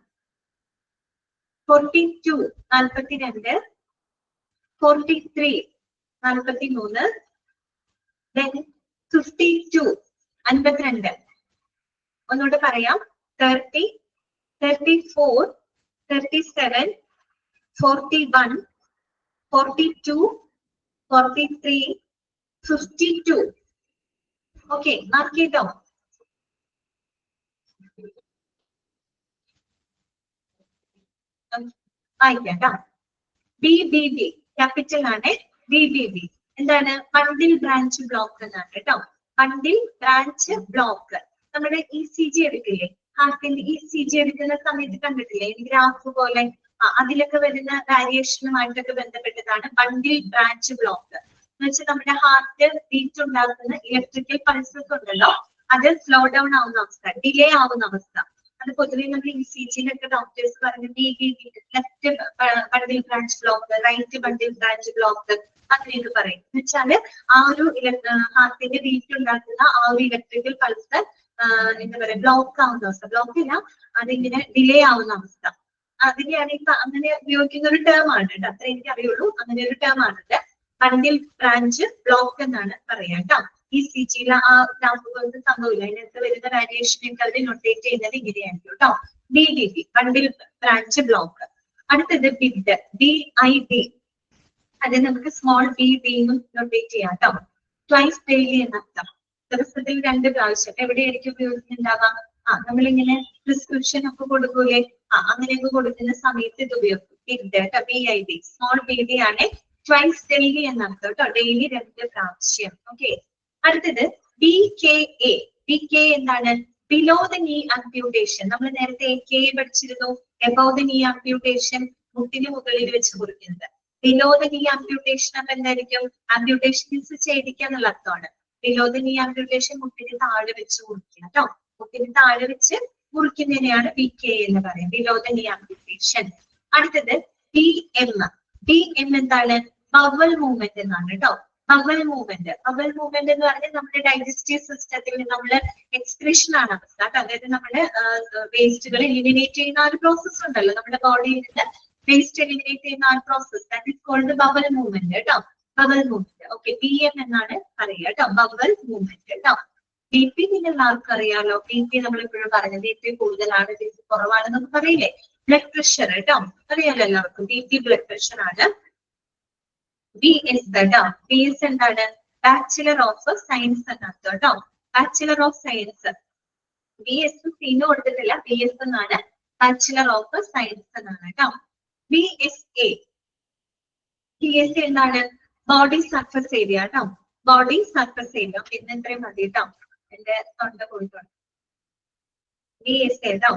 42, 42, 43, 43, then 52, 52. ഒന്നുകൂടെ പറയാം. 30, 34, 37, 41, 42, 43, 52. ഓക്കെ, മാർക്ക് ചെയ്തോ? വായിക്കാം. BBB ക്യാപിറ്റൽ ആണ്. BBB എന്താണ്? ബണ്ടിൽ ബ്രാഞ്ച് ബ്ലോക്ക് എന്നാണ് കേട്ടോ. ബണ്ടിൽ ബ്രാഞ്ച് ബ്ലോക്ക്. നമ്മുടെ ECG എടുക്കില്ലേ, ഹാർട്ടിന്റെ ECG എടുക്കുന്ന സമയത്ത് കണ്ടിട്ടില്ലേ, ഗ്രാഫ് പോലെ അതിലൊക്കെ വരുന്ന വാരിയേഷനുമായിട്ടൊക്കെ ബന്ധപ്പെട്ടതാണ് ബണ്ടിൽ ബ്രാഞ്ച് ബ്ലോക്ക്. എന്ന് വെച്ചാൽ നമ്മുടെ ഹാർട്ട് ബീറ്റ് ഉണ്ടാക്കുന്ന ഇലക്ട്രിക്കൽ പൾസസ് ഉണ്ടല്ലോ, അത് സ്ലോ ഡൗൺ ആവുന്ന അവസ്ഥ, ഡിലേ ആവുന്ന അവസ്ഥ. അത് പൊതുവെ നമ്മൾ ECGയിലൊക്കെ ഡോക്ടേഴ്സ് പറഞ്ഞ BBB, ലെഫ്റ്റ് ബണ്ടിൽ ബ്രാഞ്ച് ബ്ലോക്ക്, റൈറ്റ് ബണ്ടിൽ ബ്രാഞ്ച് ബ്ലോക്ക് അങ്ങനെയൊക്കെ പറയും. എന്ന് വെച്ചാല് ആ ഒരു ഹാർട്ടിന്റെ ബീറ്റ് ഉണ്ടാക്കുന്ന ആ ഒരു ഇലക്ട്രിക്കൽ പൾസ് എന്താ പറയാ, ബ്ലോക്ക് ആവുന്ന അവസ്ഥ. ബ്ലോക്ക് ഇല്ല, അതിങ്ങനെ ഡിലേ ആവുന്ന അവസ്ഥ. അതിനെയാണ് ഇപ്പൊ അങ്ങനെ ഉപയോഗിക്കുന്ന ഒരു ടേം ആണ് കേട്ടോ. അത്ര എനിക്ക് അറിയുള്ളൂ. അങ്ങനെ ഒരു ടേം ആണിത്. ബണ്ടിൽ ബ്രാഞ്ച് ബ്ലോക്ക് എന്നാണ് പറയാം കേട്ടോ. ECG ആ ഗ്രാഫ് പോലത്തെ സംഭവമില്ല, അതിനകത്ത് വരുന്ന വാരിയേഷനൊക്കെ അവർ നൊട്ടേറ്റ് ചെയ്യുന്നത് ഇങ്ങനെയായിരിക്കും കേട്ടോ. BDB ബണ്ടിൽ ബ്രാഞ്ച് ബ്ലോക്ക്. അടുത്തത് BID, BID അത് നമുക്ക് സ്മോൾ BD എന്നും നൊട്ടേറ്റ് ചെയ്യാം കേട്ടോ. ട്വൈസ് ഡെയിലി എന്നർത്ഥം. ദിവസത്തിൽ 2 പ്രാവശ്യം. എവിടെയായിരിക്കും ഉപയോഗിക്കുന്നുണ്ടാവാം? നമ്മളിങ്ങനെ പ്രിസ്ക്രിപ്ഷൻ ഒക്കെ കൊടുക്കൂലേ, അങ്ങനെയൊക്കെ കൊടുക്കുന്ന സമയത്ത് ഇത് ഉപയോഗിക്കും. BID സ്മോൾ BD ആണ്. ട്വൈസ് ഡെയിലി എന്നർത്ഥം കേട്ടോ, ഡെയിലി 2 പ്രാവശ്യം. ഓക്കെ. അടുത്തത് BKA. BKA എന്താണ്? ബിലോ ദ നീ ആംപ്യൂട്ടേഷൻ. നമ്മൾ നേരത്തെ AKA പഠിച്ചിരുന്നു. എബോവ് ദ നീ ആംപ്യൂട്ടേഷൻ, മുട്ടിന് മുകളിൽ വെച്ച് കുറിക്കുന്നത്. ബിലോ ദ നീ ആംപ്യൂട്ടേഷൻ അപ്പൊ എന്തായിരിക്കും? ആംപ്യൂട്ടേഷൻ മീൻസ് ഛേദിക്കുക എന്നുള്ള അർത്ഥമാണ്. ബിലോ ദ നീ ആംപ്യൂട്ടേഷൻ മുട്ടിന് താഴെ വെച്ച് മുറിക്കുക കേട്ടോ. മുട്ടിന് താഴെ വെച്ച് മുറിക്കുന്നതിനെയാണ് BKA എന്ന് പറയുന്നത്, ബിലോ ദ നീ ആംപ്യൂട്ടേഷൻ. അടുത്തത് BM എന്താണ്? ബവൽ മൂവ്മെന്റ് എന്നാണ് കേട്ടോ. ബവൽ മൂവ്മെന്റ് എന്ന് പറഞ്ഞാൽ നമ്മുടെ ഡൈജസ്റ്റീവ് സിസ്റ്റത്തിൽ നമ്മള് എക്സ്ക്രീഷൻ ആണ് അവസ്ഥ. അതായത് നമ്മുടെ വേസ്റ്റുകൾ എലിമിനേറ്റ് ചെയ്യുന്ന ഒരു പ്രോസസ് ഉണ്ടല്ലോ, നമ്മുടെ ബോഡിയിൽ നിന്ന് വേസ്റ്റ് എലിമിനേറ്റ് ചെയ്യുന്ന ആ process, that is called bowel movement കേട്ടോ. Bowel movement. ഓക്കെ, BM എന്നാണ് പറയുക കേട്ടോ, ബവൽ മൂവ്മെന്റ് കേട്ടോ. BP പിന്നെ എല്ലാവർക്കും അറിയാലോ. BP നമ്മൾ ഇപ്പോഴും പറഞ്ഞത് BP കൂടുതലാണ്, BP കുറവാണെന്നൊക്കെ പറയില്ലേ. ബ്ലഡ് പ്രഷർ കേട്ടോ, അറിയാലോ എല്ലാവർക്കും. BP ബ്ലഡ് പ്രഷർ ആണ്. BS കേട്ടോ. BS എന്താണ്? ബാച്ചിലർ ഓഫ് സയൻസ് എന്നർത്ഥം കേട്ടോ. Bachelor of science. BS scene കൊടുത്തിട്ടില്ല, BS എന്നാണ്. ബാച്ചിലർ ഓഫ് സയൻസ് എന്നാണ് കേട്ടോ. BSA എന്താണ്? ബോഡി സർഫസ് ഏരിയ കേട്ടോ. Body surface area. പിന്നെ ഇത്രയും മതി കേട്ടോ, എന്റെ തൊണ്ട കൊടുക്കണം. BSA കേട്ടോ.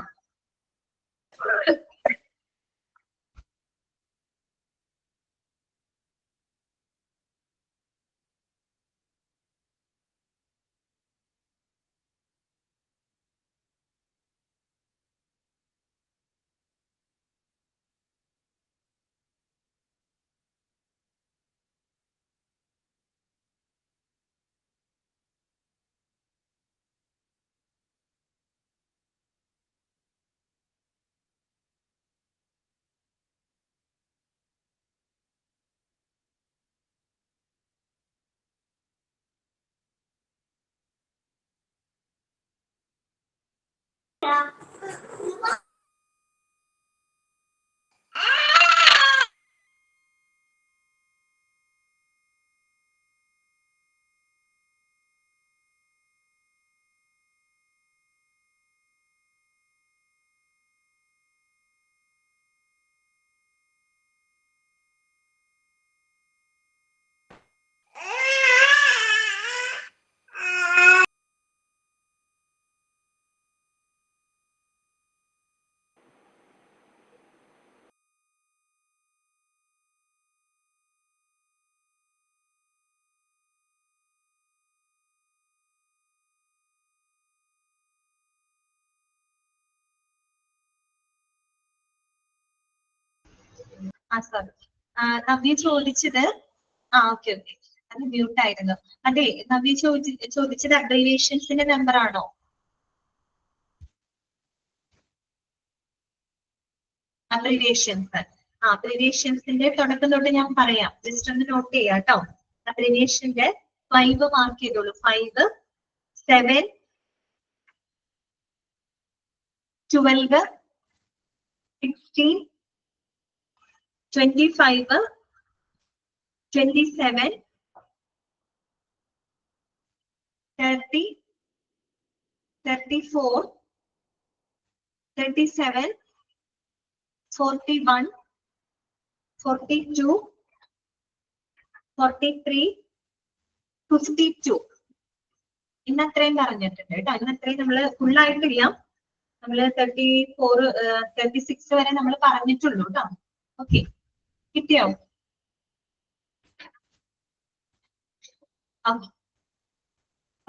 സോറി, നവ്യ ചോദിച്ചത് ഓക്കെ അത് മ്യൂട്ട് ആയിരുന്നു. അതെ, നവ്യ ചോദിച്ചത് അബ്രിവിയേഷൻസിന്റെ നമ്പർ ആണോ? അബ്രിവിയേഷൻസിന്റെ തുടക്കം തൊട്ട് ഞാൻ പറയാം, ജസ്റ്റ് ഒന്ന് നോട്ട് ചെയ്യാം കേട്ടോ. അബ്രിവിയേഷന്റെ 5 മാർക്ക് ചെയ്തോളൂ. 5, 7, 12, 16, 25, 27, 30, 34, 37, 41, 42, 43, 52. ഇന്നത്രയും പറഞ്ഞിട്ടുണ്ട് കേട്ടോ. ഇന്നത്രയും നമ്മള് ഫുള്ളായിട്ടില്ല, നമ്മള് 34, 36 വരെ നമ്മൾ പറഞ്ഞിട്ടുള്ളൂ കേട്ടോ. ഓക്കെ, കിട്ടിയോ? ഓക്കെ,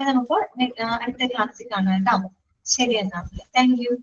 നമുക്ക് അടുത്ത ക്ലാസ്സിൽ കാണാം കേട്ടോ. ശരി എന്നാ, താങ്ക് യു.